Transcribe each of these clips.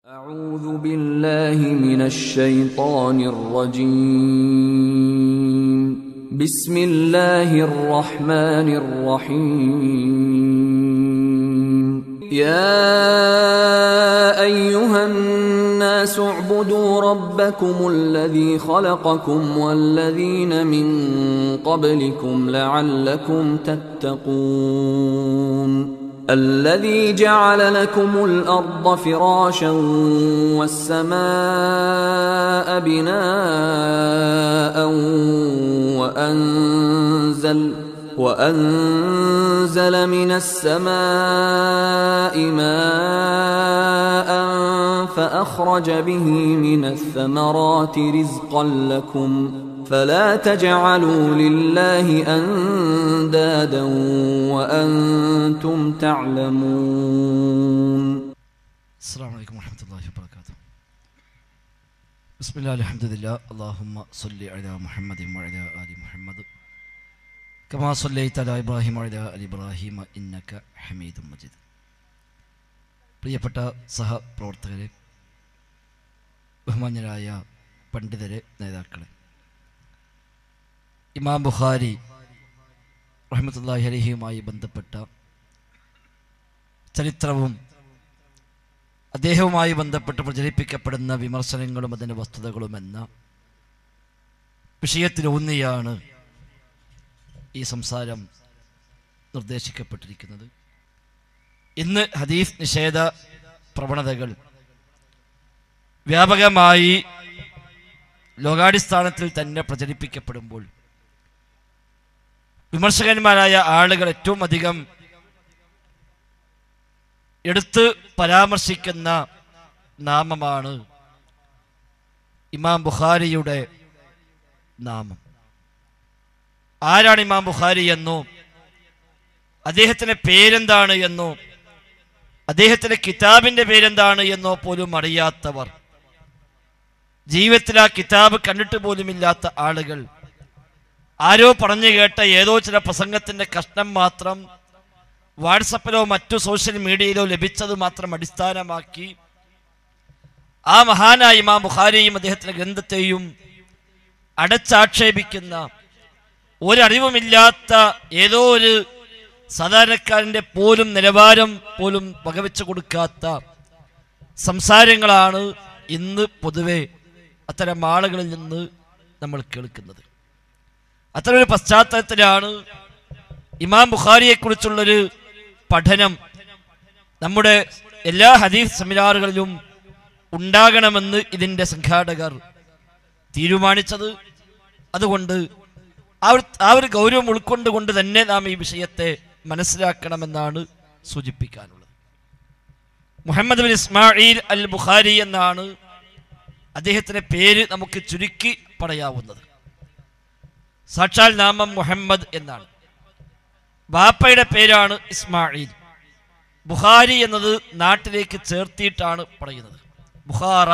أعوذ بالله من الشيطان الرجيم بسم الله الرحمن الرحيم يا أيها الناس اعبدوا ربكم الذي خلقكم والذين من قبلكم لعلكم تتقون الذي جعل لكم الأرض فراشا والسماء بناء وأنزل من السماء ماء فأخرج به من الثمرات رزقا لكم فلا تجعلوا لله أندادا وأنتم تعلمون. السلام عليكم ورحمة الله وبركاته. بسم الله الحمد لله اللهم صل على محمد وعلى آل محمد كما صليت على إبراهيم وعلى آل إبراهيم إنك حميد مجيد. പ്രിയപ്പെട്ട സഹപ്രവർത്തകരെ, ബഹുമാന്യരായ പണ്ഡിതരെ, നേതാക്കളെ, ഇമാം ബുഖാരി റഹ്മത്തുള്ളാഹി അലൈഹിയുമായി ബന്ധപ്പെട്ട ചരിത്രവും അദ്ദേഹവുമായി ബന്ധപ്പെട്ട് പ്രചരിപ്പിക്കപ്പെടുന്ന വിമർശനങ്ങളും അതിൻ്റെ വസ്തുതകളും എന്ന വിഷയത്തിലൂന്നിയാണ് ഈ സംസാരം നിർദ്ദേശിക്കപ്പെട്ടിരിക്കുന്നത്. ഇന്ന് ഹദീസ് നിഷേധ പ്രവണതകൾ വ്യാപകമായി ലോകാടിസ്ഥാനത്തിൽ തന്നെ പ്രചരിപ്പിക്കപ്പെടുമ്പോൾ വിമർശകന്മാരായ ആളുകൾ ഏറ്റവും അധികം എടുത്ത് പരാമർശിക്കുന്ന നാമമാണ് ഇമാം ബുഖാരിയുടെ നാമം. ആരാണ് ഇമാം ബുഖാരി എന്നോ അദ്ദേഹത്തിൻ്റെ പേരെന്താണ് എന്നോ അദ്ദേഹത്തിൻ്റെ കിതാബിൻ്റെ പേരെന്താണ് എന്നോ പോലും അറിയാത്തവർ, ജീവിതത്തിൽ ആ കിതാബ് കണ്ടിട്ട് പോലുമില്ലാത്ത ആളുകൾ, ആരോ പറഞ്ഞു കേട്ട ഏതോ ചില പ്രസംഗത്തിൻ്റെ കഷ്ണം മാത്രം വാട്സപ്പിലോ മറ്റു സോഷ്യൽ മീഡിയയിലോ ലഭിച്ചത് മാത്രം അടിസ്ഥാനമാക്കി ആ മഹാനായ ഇമാം ബുഖാരിയും അദ്ദേഹത്തിൻ്റെ ഗ്രന്ഥത്തെയും അടച്ചാക്ഷേപിക്കുന്ന, ഒരറിവുമില്ലാത്ത ഏതോ ഒരു സാധാരണക്കാരൻ്റെ പോലും നിലവാരം പോലും വകവെച്ചു കൊടുക്കാത്ത സംസാരങ്ങളാണ് ഇന്ന് പൊതുവെ അത്തരം ആളുകളിൽ നിന്ന് നമ്മൾ കേൾക്കുന്നത്. അത്തരമൊരു പശ്ചാത്തലത്തിലാണ് ഇമാം ബുഖാരിയെക്കുറിച്ചുള്ളൊരു പഠനം നമ്മുടെ എല്ലാ ഹദീസ് സെമിനാറുകളിലും ഉണ്ടാകണമെന്ന് ഇതിൻ്റെ സംഘാടകർ തീരുമാനിച്ചത്. അതുകൊണ്ട് ആ ഒരു ഗൗരവം ഉൾക്കൊണ്ടുകൊണ്ട് തന്നെ നാം ഈ വിഷയത്തെ മനസ്സിലാക്കണമെന്നാണ് സൂചിപ്പിക്കാനുള്ളത്. മുഹമ്മദ് ബിൻ ഇസ്മായിൽ അൽ ബുഖാരി എന്നാണ് അദ്ദേഹത്തിൻ്റെ പേര് നമുക്ക് ചുരുക്കി പറയാവുന്നത്. സാക്ഷാൽ നാമം മുഹമ്മദ് എന്നാണ്. ബാപ്പയുടെ പേരാണ് ഇസ്മായിൽ. ബുഖാരി എന്നത് നാട്ടിലേക്ക് ചേർത്തിയിട്ടാണ് പറയുന്നത്. ബുഖാറ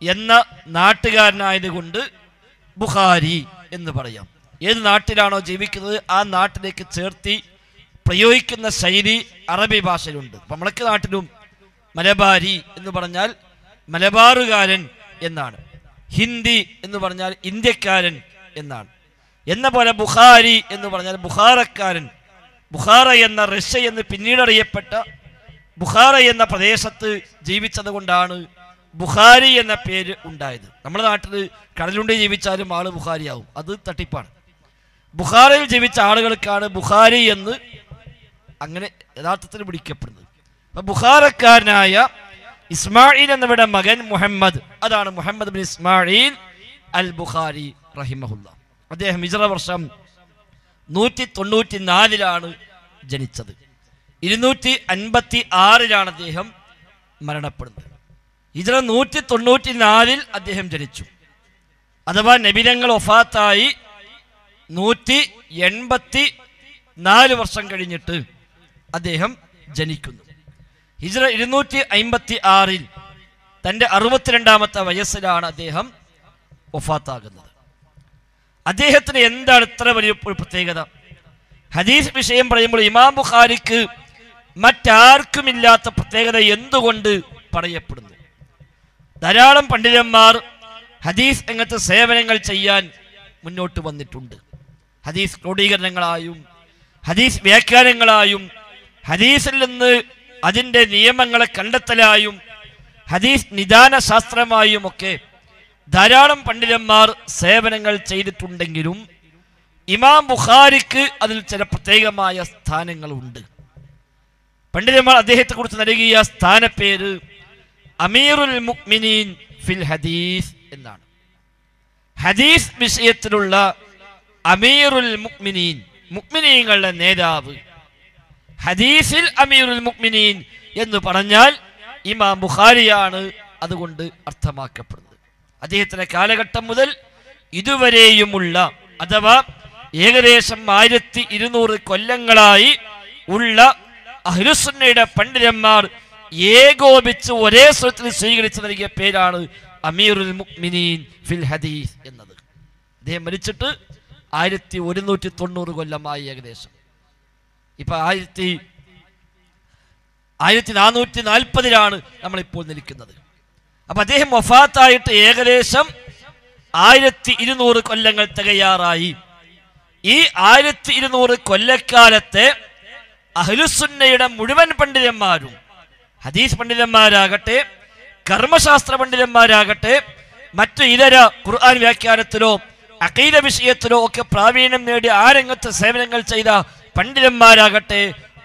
എന്ന നാട്ടുകാരനായതുകൊണ്ട് ബുഖാരി എന്ന് പറയാം. ഏത് നാട്ടിലാണോ ജീവിക്കുന്നത് ആ നാട്ടിലേക്ക് ചേർത്തി പ്രയോഗിക്കുന്ന ശൈലി അറബി ഭാഷയിലുണ്ട്. അപ്പം നമ്മളൊക്കെ നാട്ടിലും മലബാരി എന്ന് പറഞ്ഞാൽ മലബാറുകാരൻ എന്നാണ്, ഹിന്ദി എന്ന് പറഞ്ഞാൽ ഇന്ത്യക്കാരൻ എന്നാണ്. എന്ന പോലെ ബുഖാരി എന്ന് പറഞ്ഞാൽ ബുഖാറക്കാരൻ. ബുഖാറ എന്ന റഷ്യ എന്ന് പിന്നീട് അറിയപ്പെട്ട ബുഖാറ എന്ന പ്രദേശത്ത് ജീവിച്ചത് കൊണ്ടാണ് ബുഖാരി എന്ന പേര് ഉണ്ടായത്. നമ്മുടെ നാട്ടിൽ കടലുണ്ടി ജീവിച്ചാലും ആള് ബുഖാരിയാവും, അത് തട്ടിപ്പാണ്. ബുഖാറയിൽ ജീവിച്ച ആളുകൾക്കാണ് ബുഖാരി എന്ന് അങ്ങനെ യഥാർത്ഥത്തിൽ വിളിക്കപ്പെടുന്നത്. അപ്പം ബുഖാറക്കാരനായ ഇസ്മായിൽ എന്നവരുടെ മകൻ മുഹമ്മദ്, അതാണ് മുഹമ്മദ് ബിൻ ഇസ്മായിൽ അൽ ബുഖാരി റഹിമഹുല്ല. അദ്ദേഹം ഹിജ്റ വർഷം 194 ജനിച്ചത്. 256 അദ്ദേഹം മരണപ്പെടുന്നത്. ഹിജ്റ 194 അദ്ദേഹം ജനിച്ചു. അഥവാ നബിതങ്ങൾ വഫാത്തായി 184 വർഷം കഴിഞ്ഞിട്ട് അദ്ദേഹം ജനിക്കുന്നു. ഹിജ്റ 256 തൻ്റെ 62ാമത്തെ വയസ്സിലാണ് അദ്ദേഹം വഫാത്താകുന്നത്. അദ്ദേഹത്തിന് എന്താണ് ഇത്ര വലിയ ഒരു പ്രത്യേകത? ഹദീസ് വിഷയം പറയുമ്പോൾ ഇമാം ബുഖാരിക്ക് മറ്റാർക്കുമില്ലാത്ത പ്രത്യേകത എന്തുകൊണ്ട് പറയപ്പെടുന്നു? ധാരാളം പണ്ഡിതന്മാർ ഹദീസ് രംഗത്ത് സേവനങ്ങൾ ചെയ്യാൻ മുന്നോട്ട് വന്നിട്ടുണ്ട്. ഹദീസ് ക്രോഡീകരണങ്ങളായും ഹദീസ് വ്യാഖ്യാനങ്ങളായും ഹദീസിൽ നിന്ന് അതിൻ്റെ നിയമങ്ങളെ കണ്ടെത്തലായും ഹദീസ് നിദാന ശാസ്ത്രമായും ഒക്കെ ധാരാളം പണ്ഡിതന്മാർ സേവനങ്ങൾ ചെയ്തിട്ടുണ്ടെങ്കിലും ഇമാം ബുഖാരിക്ക് അതിൽ ചില പ്രത്യേകമായ സ്ഥാനങ്ങളുണ്ട്. പണ്ഡിതന്മാർ അദ്ദേഹത്തെ കുറിച്ച് നൽകിയ സ്ഥാനപ്പേര് അമീറുൽ മുഅ്മിനീൻ ഫിൽ ഹദീസ് എന്നാണ്. ഹദീസ് വിഷയത്തിലുള്ള അമീറുൽ മുഅ്മിനീൻ, മുഅ്മിനീങ്ങളുടെ നേതാവ്. ഹദീസിൽ അമീറുൽ മുഅ്മിനീൻ എന്ന് പറഞ്ഞാൽ ഇമാം ബുഖാരിയാണ് അതുകൊണ്ട് അർത്ഥമാക്കപ്പെടുന്നത്. അദ്ദേഹത്തിന്റെ കാലഘട്ടം മുതൽ ഇതുവരെയുമുള്ള അഥവാ ഏകദേശം 1200 കൊല്ലങ്ങളായി ഉള്ള അഹ്ലുസുന്നയുടെ പണ്ഡിതന്മാർ ഏകോപിച്ച് ഒരേ സ്വരത്തിൽ സ്വീകരിച്ചു നൽകിയ പേരാണ് അമീറുൽ മുഅ്മിനീൻ ഫിൽ ഹദീസ് എന്നത്. അദ്ദേഹം മരിച്ചിട്ട് 1190 കൊല്ലമായി ഏകദേശം. ഇപ്പൊ 1440 നമ്മളിപ്പോൾ നിൽക്കുന്നത്. അപ്പൊ അദ്ദേഹം വഫാത്തായിട്ട് ഏകദേശം 1200 കൊല്ലങ്ങൾ തികയാറായി. ഈ 1200 കൊല്ലക്കാലത്തെ അഹ്ലുസുന്നയുടെ മുഴുവൻ പണ്ഡിതന്മാരും, ഹദീസ് പണ്ഡിതന്മാരാകട്ടെ കർമ്മശാസ്ത്ര പണ്ഡിതന്മാരാകട്ടെ മറ്റു ഇതര ഖുർആൻ വ്യാഖ്യാനത്തിലോ അഖീദ വിഷയത്തിലോ ഒക്കെ പ്രാവീണ്യം നേടി ആ രംഗത്ത് സേവനങ്ങൾ ചെയ്ത പണ്ഡിതന്മാരാകട്ടെ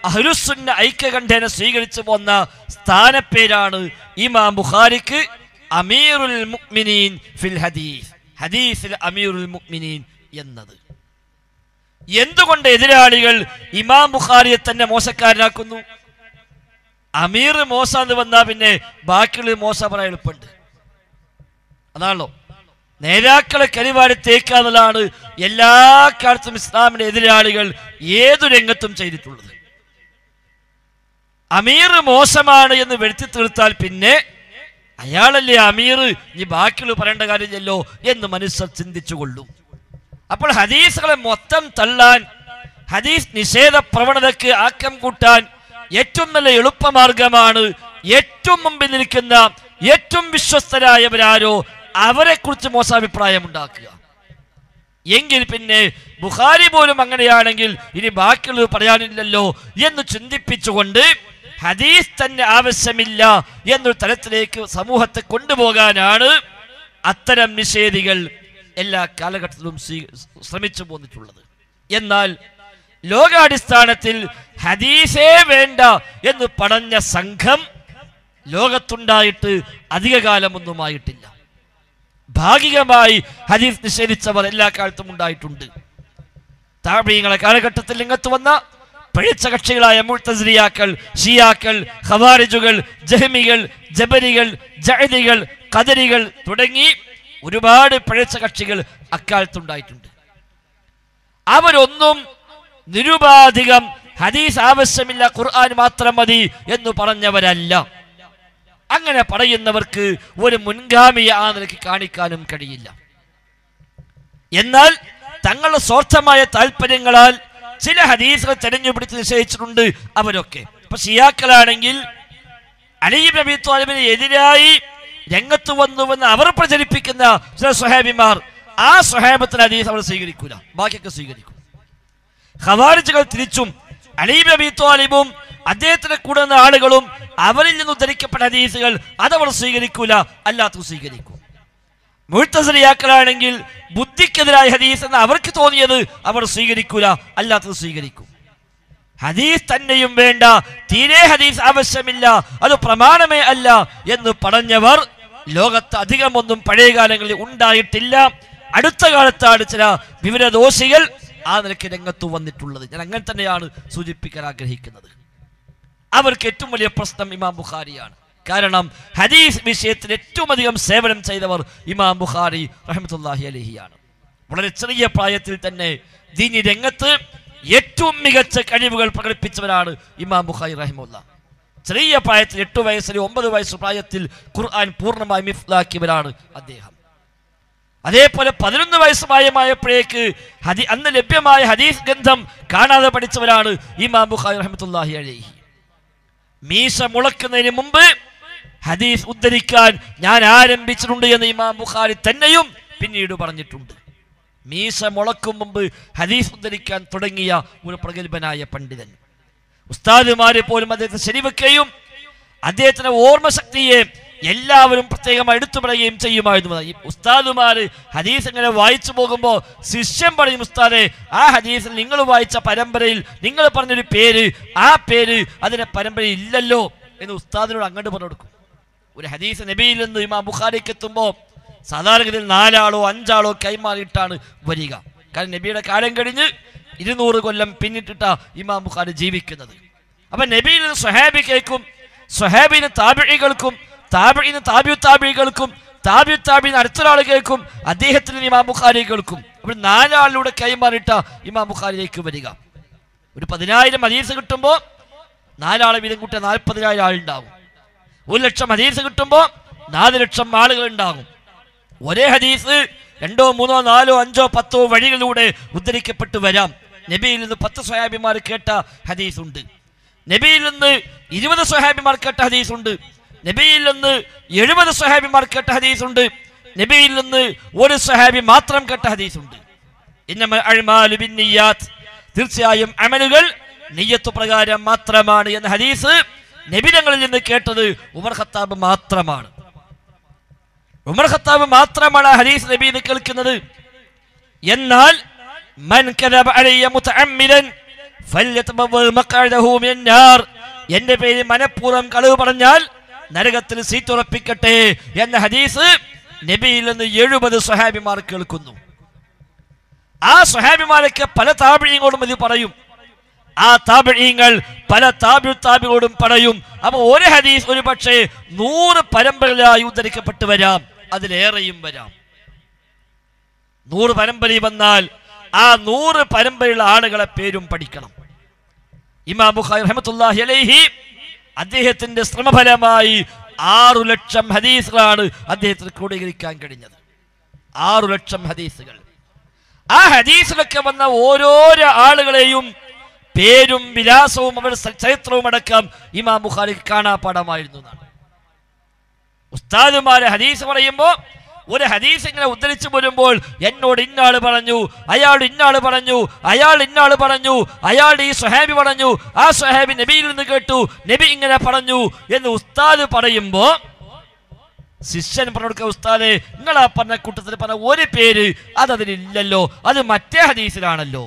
അഹ്ലുസുന്ന ഐക്യകണ്ഠേന സ്വീകരിച്ചു പോന്ന സ്ഥാനപ്പേരാണ് ഇമാം ബുഖാരിക്ക് അമീറുൽ മുഅ്മിനീൻ ഫിൽ ഹദീസ്, ഹദീസിൽ അമീറുൽ മുഅ്മിനീൻ എന്നത്. എന്തുകൊണ്ട് എതിരാളികൾ ഇമാം ബുഖാരിയെ തന്നെ മോശക്കാരനാക്കുന്നു? അമീർ മോശ എന്ന് വന്നാൽ പിന്നെ ബാക്കിയുള്ള മോശ പറയാൻ എളുപ്പമുണ്ട്. അതാണല്ലോ നേതാക്കളെ കരിവാരി തേക്കാന്നുള്ളതാണ് എല്ലാ കാലത്തും ഇസ്ലാമിന്റെ എതിരാളികൾ ഏതു രംഗത്തും ചെയ്തിട്ടുള്ളത്. അമീർ മോശമാണ് എന്ന് വരുത്തി തീർത്താൽ പിന്നെ അയാളല്ലേ അമീർ, ഇനി ബാക്കിയുള്ള പറയേണ്ട കാര്യമില്ലല്ലോ എന്ന് മനുഷ്യർ ചിന്തിച്ചുകൊള്ളും. അപ്പോൾ ഹദീസുകളെ മൊത്തം തള്ളാൻ, ഹദീസ് നിഷേധ പ്രവണതയ്ക്ക് ആക്കം കൂട്ടാൻ ഏറ്റവും നല്ല എളുപ്പമാർഗമാണ് ഏറ്റവും മുമ്പിൽ നിൽക്കുന്ന ഏറ്റവും വിശ്വസ്തരായവരാരോ അവരെ കുറിച്ച് മോശാഭിപ്രായം ഉണ്ടാക്കുക. എങ്കിൽ പിന്നെ ബുഖാരി പോലും അങ്ങനെയാണെങ്കിൽ ഇനി ബാക്കിയുള്ളത് പറയാനില്ലല്ലോ എന്ന് ചിന്തിപ്പിച്ചുകൊണ്ട് ഹദീസ് തന്നെ ആവശ്യമില്ല എന്നൊരു തലത്തിലേക്ക് സമൂഹത്തെ കൊണ്ടുപോകാനാണ് അത്തരം നിഷേധികൾ എല്ലാ കാലഘട്ടത്തിലും ശ്രമിച്ചു പോന്നിട്ടുള്ളത്. എന്നാൽ ലോകാടിസ്ഥാനത്തിൽ ഹദീസേ വേണ്ട എന്ന് പറഞ്ഞ സംഘം ലോകത്തുണ്ടായിട്ട് അധികകാലമൊന്നുമായിട്ടില്ല. ഭാഗികമായി ഹദീസ് നിഷേധിച്ചവർ എല്ലാ കാലത്തും ഉണ്ടായിട്ടുണ്ട്. താബഈങ്ങളുടെ കാലഘട്ടത്തിൽ രംഗത്ത് വന്ന പഴിച്ച കക്ഷികളായ മുഅ്തസിലിയാക്കൾ, ഷിയാക്കൾ, ഖവാരിജുകൾ, ജഹ്മികൾ, ജബരികൾ, ജഅദികൾ, ഖദരികൾ തുടങ്ങി ഒരുപാട് പഴിച്ച കക്ഷികൾ അക്കാലത്തുണ്ടായിട്ടുണ്ട്. അവരൊന്നും നിരുപാധികം ഹദീസ് ആവശ്യമില്ല, ഖുർആൻ മാത്രം മതി എന്ന് പറഞ്ഞവരല്ല. അങ്ങനെ പറയുന്നവർക്ക് ഒരു മുൻഗാമിയെ ആ നിലയ്ക്ക് കാണിക്കാനും കഴിയില്ല. എന്നാൽ തങ്ങളുടെ സ്വാർത്ഥമായ താല്പര്യങ്ങളാൽ ചില ഹദീസുകൾ തെരഞ്ഞുപിടിച്ച് നിശ്ചയിച്ചിട്ടുണ്ട് അവരൊക്കെ. ഇപ്പൊ ഷിയാക്കളാണെങ്കിൽ അലി ഇബ്നു അബീ ത്വാലിബിന് എതിരായി രംഗത്ത് വന്നുവെന്ന് അവർ പ്രചരിപ്പിക്കുന്ന ചില സ്വഹാബിമാർ, ആ സ്വഹാബത്തിന് ഹദീസ് അവർ സ്വീകരിക്കൂല, ബാക്കിയൊക്കെ സ്വീകരിക്കും. ഖവാരിജുകൾ തിരിച്ചും അലി ഇബ്നു അബീ ത്വാലിബും അദ്ദേഹത്തിന്റെ കൂടെ നിന്ന ആളുകളും അവരിൽ നിന്ന് ഉദ്ധരിക്കപ്പെട്ട ഹദീസുകൾ അതവർ സ്വീകരിക്കൂല, അല്ലാത്തത് സ്വീകരിക്കും. മുഅ്തസിലിയാക്കളാണെങ്കിൽ ബുദ്ധിക്കെതിരായ ഹദീസ് എന്ന് അവർക്ക് തോന്നിയത് അവർ സ്വീകരിക്കൂല, അല്ലാത്തത് സ്വീകരിക്കും. ഹദീസ് തന്നെയും വേണ്ട, തീരെ ഹദീസ് ആവശ്യമില്ല, അത് പ്രമാണമേ അല്ല എന്ന് പറഞ്ഞവർ ലോകത്ത് അധികമൊന്നും പഴയ കാലങ്ങളിൽ ഉണ്ടായിട്ടില്ല. അടുത്ത കാലത്താണ് ചില വിവരദോഷികൾ ആ നിലയ്ക്ക് രംഗത്ത് വന്നിട്ടുള്ളത്. ഞാൻ അങ്ങനെ തന്നെയാണ് സൂചിപ്പിക്കാൻ ആഗ്രഹിക്കുന്നത്. അവർക്ക് ഏറ്റവും വലിയ പ്രശ്നം ഇമാം ബുഖാരിയാണ്. കാരണം ഹദീസ് വിഷയത്തിൽ ഏറ്റവും അധികം സേവനം ചെയ്തവർ ഇമാം ബുഖാരി റഹ്മത്തുള്ളാഹി അലൈഹിയാണ്. വളരെ ചെറിയ പ്രായത്തിൽ തന്നെ ദീനി രംഗത്ത് ഏറ്റവും മികച്ച കഴിവുകൾ പ്രകടിപ്പിച്ചവരാണ് ഇമാം ബുഖാരി റഹിമഹുല്ലാഹ്. ചെറിയ പ്രായത്തിൽ 8 വയസ്സിൽ 9 വയസ്സ് പ്രായത്തിൽ ഖുർആൻ പൂർണ്ണമായി മിഫ്ലാക്കിയവരാണ് അദ്ദേഹം. അതേപോലെ 11 വയസ്സുമായപ്പോഴേക്ക് അന്ന് ലഭ്യമായ ഹദീസ് ഗ്രന്ഥം കാണാതെ പഠിച്ചവരാണ് ഇമാം ബുഖാരി റഹ്മത്തുള്ളാഹി അലൈഹി. മീശ മുളക്കുന്നതിന് മുമ്പ് ഹദീസ് ഉദ്ധരിക്കാൻ ഞാൻ ആരംഭിച്ചിട്ടുണ്ട് എന്ന് ഇമാം ബുഖാരി തന്നെയും പിന്നീട് പറഞ്ഞിട്ടുണ്ട്. മീശ മുളക്കും മുമ്പ് ഹദീസ് ഉദ്ധരിക്കാൻ തുടങ്ങിയ ഒരു പ്രഗത്ഭനായ പണ്ഡിതൻ. ഉസ്താദുമാരെ പോലും അദ്ദേഹത്തെ ശരിവെക്കുകയും അദ്ദേഹത്തിന്റെ ഓർമ്മശക്തിയെ എല്ലാവരും പ്രത്യേകമായി എടുത്തു പറയുകയും ചെയ്യുമായിരുന്നു. ഈ ഉസ്താദുമാര് ഹദീസ് ഇങ്ങനെ വായിച്ചു പോകുമ്പോൾ ശിഷ്യൻ പറയും, ഉസ്താദെ ആ ഹദീസിൽ നിങ്ങൾ വായിച്ച പരമ്പരയിൽ നിങ്ങൾ പറഞ്ഞൊരു പേര്, ആ പേര് അതിന്റെ പരമ്പരയിൽ ഇല്ലല്ലോ എന്ന് ഉസ്താദിനോട് അങ്ങോട്ട് പറഞ്ഞു കൊടുക്കും. ഒരു ഹദീസ് നബിയിൽ നിന്ന് ഇമാം ബുഖാരിക്ക് എത്തുമ്പോൾ സാധാരണഗതിയിൽ 4 ആളോ 5 ആളോ കൈമാറിയിട്ടാണ് വരിക. കാരണം നബിയുടെ കാലം കഴിഞ്ഞ് 200 കൊല്ലം പിന്നിട്ടിട്ട ഇമാം ബുഖാരി ജീവിക്കുന്നത്. അപ്പൊ നബിയിൽ നിന്ന് സ്വഹാബി കേൾക്കും, സ്വഹാബിന് താബിഈകൾക്കും, താബിഈന് താബിഉ താബിഈകൾക്കും, താബിഉ താബിഈന് അടുത്തൊരാൾ കേൾക്കും, അദ്ദേഹത്തിന് ഇമാം ബുഖാരി കേൾക്കും. അപ്പോൾ 4 ആളിലൂടെ കൈമാറിയിട്ട ഇമാം ബുഖാരിയിലേക്ക് വരിക. ഒരു 10,000 ഹദീസ് കിട്ടുമ്പോൾ 4 ആളെ വീതം കൂട്ടിയ 40,000 ആളുണ്ടാവും. 1,00,000 ഹദീസ് കിട്ടുമ്പോൾ 4,00,000 ആളുകൾ ഉണ്ടാകും. ഒരേ ഹദീസ് 2, 3, 4, 5, 10 വഴികളിലൂടെ ഉദ്ധരിക്കപ്പെട്ടു വരാം. നബിയിൽ നിന്ന് 10 സ്വഹാബിമാർ കേട്ട ഹദീസ് ഉണ്ട്, നബിയിൽ നിന്ന് 20 സ്വഹാബിമാർ കേട്ട ഹദീസ് ഉണ്ട്, നബിയിൽ നിന്ന് 70 സ്വഹാബിമാർ കേട്ട ഹദീസ് ഉണ്ട്, നബിയിൽ നിന്ന് ഒരു സ്വഹാബി മാത്രം കേട്ട ഹദീസ് ഉണ്ട്. ഇന്നമൽ അഅ്മാലു ബിന്നിയ്യാത്ത്, തീർച്ചയായും അമലുകൾ നിയ്യത്ത് പ്രകാരം മാത്രമാണ് എന്ന ഹദീസ് നബിതങ്ങളിൽ നിന്ന് കേട്ടത് ഉമർ ഖത്താബ് മാത്രമാണ്. ഉമർ ഖത്താബ് മാത്രമാണ് ഹദീസ് നബിയിൽ നിന്ന് കേൾക്കുന്നത്. എന്നാൽ മൻ കദബ അലയ്യ മുതഅമ്മിദൻ ഫല്യതബവ്വ മഖഅദഹു മിനന്നാർ, എന്റെ പേര് മനഃപൂർവ്വം കളവ് പറഞ്ഞാൽ നരകത്തിൽ സീറ്റ് ഉറപ്പിക്കട്ടെ എന്ന ഹദീസ് നബിയിൽ നിന്ന് 70 സ്വഹാബിമാർ കേൾക്കുന്നു. ആ സ്വഹാബിമാരൊക്കെ പല താബിഈങ്ങളോടും ഇത് പറയും, ആ താബിഈങ്ങൾ പല താബിഉ താബിഈങ്ങളോടും പറയും. അപ്പൊ ഒരു ഹദീസ് ഒരു പക്ഷേ 100 പരമ്പരകളായി ഉദ്ധരിക്കപ്പെട്ടു വരാം, അതിലേറെയും വരാം. 100 പരമ്പരയിൽ വന്നാൽ ആ 100 പരമ്പരയുള്ള ആളുകളെ പേരും പഠിക്കണം. ഇമാം ബുഖാരി റഹ്മത്തുള്ളാഹി അലൈഹി അദ്ദേഹത്തിന്റെ ശ്രമഫലമായി 6 ലക്ഷം ഹദീസുകളാണ് അദ്ദേഹത്തിന് ക്രോഡീകരിക്കാൻ കഴിഞ്ഞത്. 6 ലക്ഷം ഹദീസുകൾ. ആ ഹദീസിലൊക്കെ വന്ന ഓരോരോ ആളുകളെയും പേരും വിലാസവും അവരുടെ ചരിത്രവും അടക്കം ഇമാം ബുഖാരിക്ക് കാണാപ്പാടമായിരുന്നു എന്നാണ്. ഉസ്താദുമാരെ ഹദീസ് പറയുമ്പോൾ ഒരു ഹദീസ് ഇങ്ങനെ ഉദ്ധരിച്ചു വരുമ്പോൾ എന്നോട് ഇന്നാള് പറഞ്ഞു, അയാൾ ഇന്നാള് പറഞ്ഞു, അയാൾ ഇന്നാള് പറഞ്ഞു, അയാളുടെ ഈ സ്വഹാബി പറഞ്ഞു, ആ സ്വഹാബി നബിയിൽ നിന്ന് കേട്ടു, നബി ഇങ്ങനെ പറഞ്ഞു എന്ന് ഉസ്താദ് പറയുമ്പോ ശിഷ്യൻ പറഞ്ഞു കൊടുക്കുക, ഉസ്താദെ നിങ്ങൾ ആ പറഞ്ഞ കൂട്ടത്തിൽ പറഞ്ഞ ഒരു പേര് അതിലില്ലല്ലോ, അത് മറ്റേ ഹദീസിലാണല്ലോ.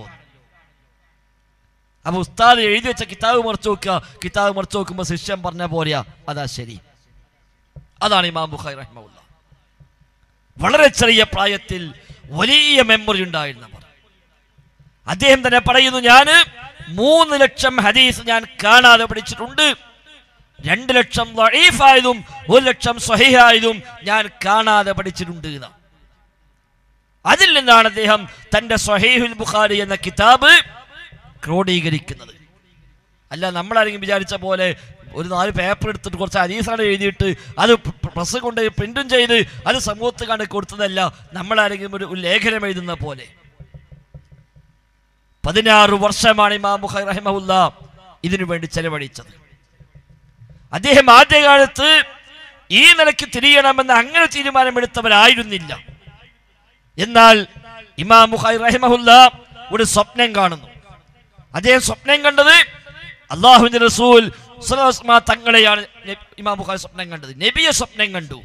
അപ്പൊ ഉസ്താദ് എഴുതി വെച്ച കിതാബ് മറിച്ച് നോക്കുക, കിതാബ് മറിച്ച് നോക്കുമ്പോ ശിഷ്യൻ പറഞ്ഞ പോലെയാ, അതാ ശരി. അതാണ് ഇമാം ബുഖാരി റഹ്മത്തുള്ളാഹി. വളരെ ചെറിയ പ്രായത്തിൽ വലിയ മെമ്മറി ഉണ്ടായിരുന്നവർ. അദ്ദേഹം തന്നെ പറയുന്നു, ഞാൻ 3 ലക്ഷം ഹദീസ് ഞാൻ കാണാതെ പഠിച്ചിട്ടുണ്ട്, 2 ലക്ഷം ദഈഫായതും 1 ലക്ഷം സ്വഹീഹായതും ഞാൻ കാണാതെ പഠിച്ചിട്ടുണ്ട്. അതിൽ നിന്നാണ് അദ്ദേഹം തന്റെ സ്വഹീഹുൽ ബുഖാരി എന്ന കിതാബ് ക്രോഡീകരിക്കുന്നത്. അല്ല നമ്മളാരെങ്കിലും വിചാരിച്ച പോലെ ഒരു 4 പേപ്പർ എടുത്തിട്ട് കുറച്ച് ഹദീസാണ് എഴുതിയിട്ട് അത് പ്രസ് കൊണ്ട് പ്രിന്റും ചെയ്ത് അത് സമൂഹത്തിൽ കണ്ട് കൊടുത്തതല്ല. നമ്മളാരെങ്കിലും ഒരു ലേഖനം എഴുതുന്ന പോലെ. 16 വർഷമാണ് ഇമാം ബുഖാരി റഹിമഹുല്ലാ ഇതിനു വേണ്ടി ചെലവഴിച്ചത്. അദ്ദേഹം ആദ്യകാലത്ത് ഈ നിലയ്ക്ക് തിരിയണമെന്ന് അങ്ങനെ തീരുമാനമെടുത്തവരായിരുന്നില്ല. എന്നാൽ ഇമാം ബുഖാരി റഹിമഹുല്ലാ ഒരു സ്വപ്നം കാണുന്നു. അദ്ദേഹം സ്വപ്നം കണ്ടത് അല്ലാഹുവിന്റെ റസൂൽ സ്വല്ലല്ലാഹു അലൈഹി വസല്ലം തങ്ങളെയാണ് ഇമാം ബുഖാരി സ്വപ്നം കണ്ടത്. നബിയെ സ്വപ്നം കണ്ടു.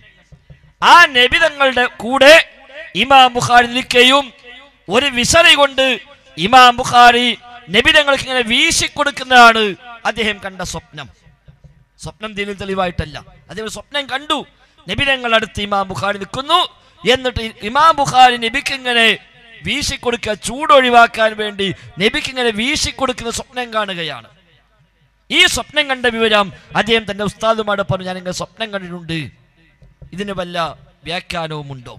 ആ നബി തങ്ങളുടെ കൂടെ ഇമാം ബുഖാരി നിൽക്കുകയും ഒരു വിസറി കൊണ്ട് ഇമാം ബുഖാരി നബി തങ്ങൾക്ക് ഇങ്ങനെ വീശിക്കൊടുക്കുന്നതാണ് അദ്ദേഹം കണ്ട സ്വപ്നം. സ്വപ്നം ദീനിൽ തെളിവായിട്ടല്ല, അദ്ദേഹം സ്വപ്നം കണ്ടു. നബി തങ്ങളുടെ അടുത്ത് ഇമാം ബുഖാരി നിൽക്കുന്നു. എന്നിട്ട് ഇമാം ബുഖാരി നബിക്ക് ഇങ്ങനെ വീശിക്കൊടുക്കുക, ചൂടൊഴിവാക്കാൻ വേണ്ടി നബിക്ക് ഇങ്ങനെ വീശിക്കൊടുക്കുന്ന സ്വപ്നം കാണുകയാണ്. ഈ സ്വപ്നം കണ്ട വിവരം അദ്ദേഹം തന്റെ ഉസ്താദുമാരോട് പറഞ്ഞു, ഞാൻ ഇങ്ങനെ സ്വപ്നം കണ്ടിട്ടുണ്ട്, ഇതിന് വല്ല വ്യാഖ്യാനവും ഉണ്ടോ?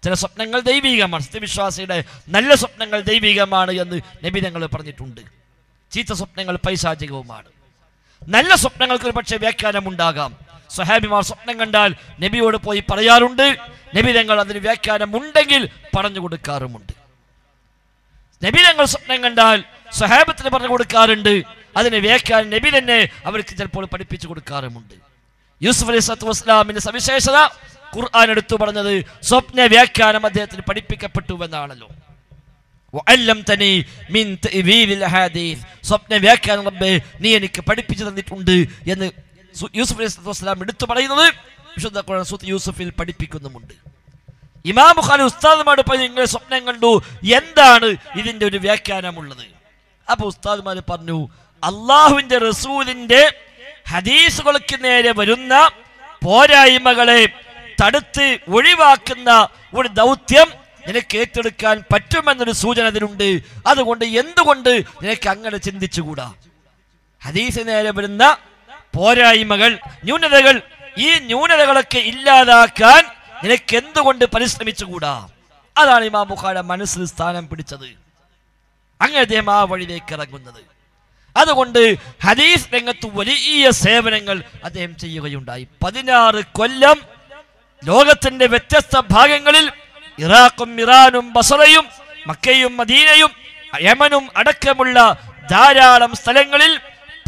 ചില സ്വപ്നങ്ങൾ ദൈവികമാണ്, സത്യവിശ്വാസിയുടെ നല്ല സ്വപ്നങ്ങൾ ദൈവികമാണ് എന്ന് നബി തങ്ങൾ പറഞ്ഞിട്ടുണ്ട്. ചീത്ത സ്വപ്നങ്ങൾ പൈശാചികവുമാണ്. നല്ല സ്വപ്നങ്ങൾക്ക് ഒരു പക്ഷേ വ്യാഖ്യാനം ഉണ്ടാകാം. സ്വഹാബിമാർ സ്വപ്നം കണ്ടാൽ നബിയോട് പോയി പറയാറുണ്ട്. നബി തങ്ങൾ അതിന് വ്യാഖ്യാനം ഉണ്ടെങ്കിൽ പറഞ്ഞു കൊടുക്കാറുമുണ്ട്. നബി തങ്ങൾ സ്വപ്നം കണ്ടാൽ സ്വഹാബത്തിന് പറഞ്ഞു കൊടുക്കാറുണ്ട്. അതിന് വ്യാഖ്യാനം നബി തന്നെ അവർക്ക് ചിലപ്പോൾ പഠിപ്പിച്ചു കൊടുക്കാറുമുണ്ട്. യൂസുഫ് അലൈഹിസ്സലാത്തു വസ്സലാമിന്റെ സവിശേഷത ഖുർആൻ എടുത്തു പറഞ്ഞത് സ്വപ്ന വ്യാഖ്യാനം അദ്ദേഹത്തിന് പഠിപ്പിക്കപ്പെട്ടു എന്നാണല്ലോ. വഅല്ലംതനി മിൻ തഅ്വീലിൽ ഹദീസ്, സ്വപ്ന വ്യാഖ്യാനം റബ്ബേ നീ എനിക്ക് പഠിപ്പിച്ചു തന്നിട്ടുണ്ട് എന്ന് യൂസുഫ് അലൈഹിസ്സലാത്തു വസ്സലാം എടുത്തു പറയുന്നത് വിശുദ്ധ ഖുർആൻ സൂറത്ത് യൂസുഫിൽ പഠിപ്പിക്കുന്നുമുണ്ട്. ഇമാം ബുഖാരി ഉസ്താദുമാരോട് പറഞ്ഞു നിങ്ങൾ സ്വപ്നം കണ്ടു, എന്താണ് ഇതിന്റെ ഒരു വ്യാഖ്യാനമുള്ളത്? അപ്പൊ ഉസ്താദുമാർ പറഞ്ഞു അള്ളാഹുവിന്റെ റസൂലിന്റെ ഹദീസുകൾക്ക് നേരെ വരുന്ന പോരായ്മകളെ തടുത്ത് ഒഴിവാക്കുന്ന ഒരു ദൗത്യം നിനക്ക് ഏറ്റെടുക്കാൻ പറ്റുമെന്നൊരു സൂചന അതിലുണ്ട്. അതുകൊണ്ട് എന്തുകൊണ്ട് നിനക്ക് അങ്ങനെ ചിന്തിച്ചുകൂടാ? ഹദീസ് നേരെ വരുന്ന പോരായ്മകൾ, ന്യൂനതകൾ, ഈ ന്യൂനതകളൊക്കെ ഇല്ലാതാക്കാൻ നിനക്ക് എന്തുകൊണ്ട് പരിശ്രമിച്ചുകൂടാ? അതാണ് ഇമാം ബുഖാരിയുടെ മനസ്സിൽ സ്ഥാനം പിടിച്ചത്. അങ്ങനെ അദ്ദേഹം ആ വഴിയിലേക്ക് ഇറങ്ങുന്നത്. അതുകൊണ്ട് ഹദീസ് രംഗത്ത് വലിയ സേവനങ്ങൾ അദ്ദേഹം ചെയ്യുകയുണ്ടായി. 16 കൊല്ലം ലോകത്തിന്റെ വ്യത്യസ്ത ഭാഗങ്ങളിൽ, ഇറാഖും ഇറാനും ബസറയും മക്കയും മദീനയും യമനും അടക്കമുള്ള ധാരാളം സ്ഥലങ്ങളിൽ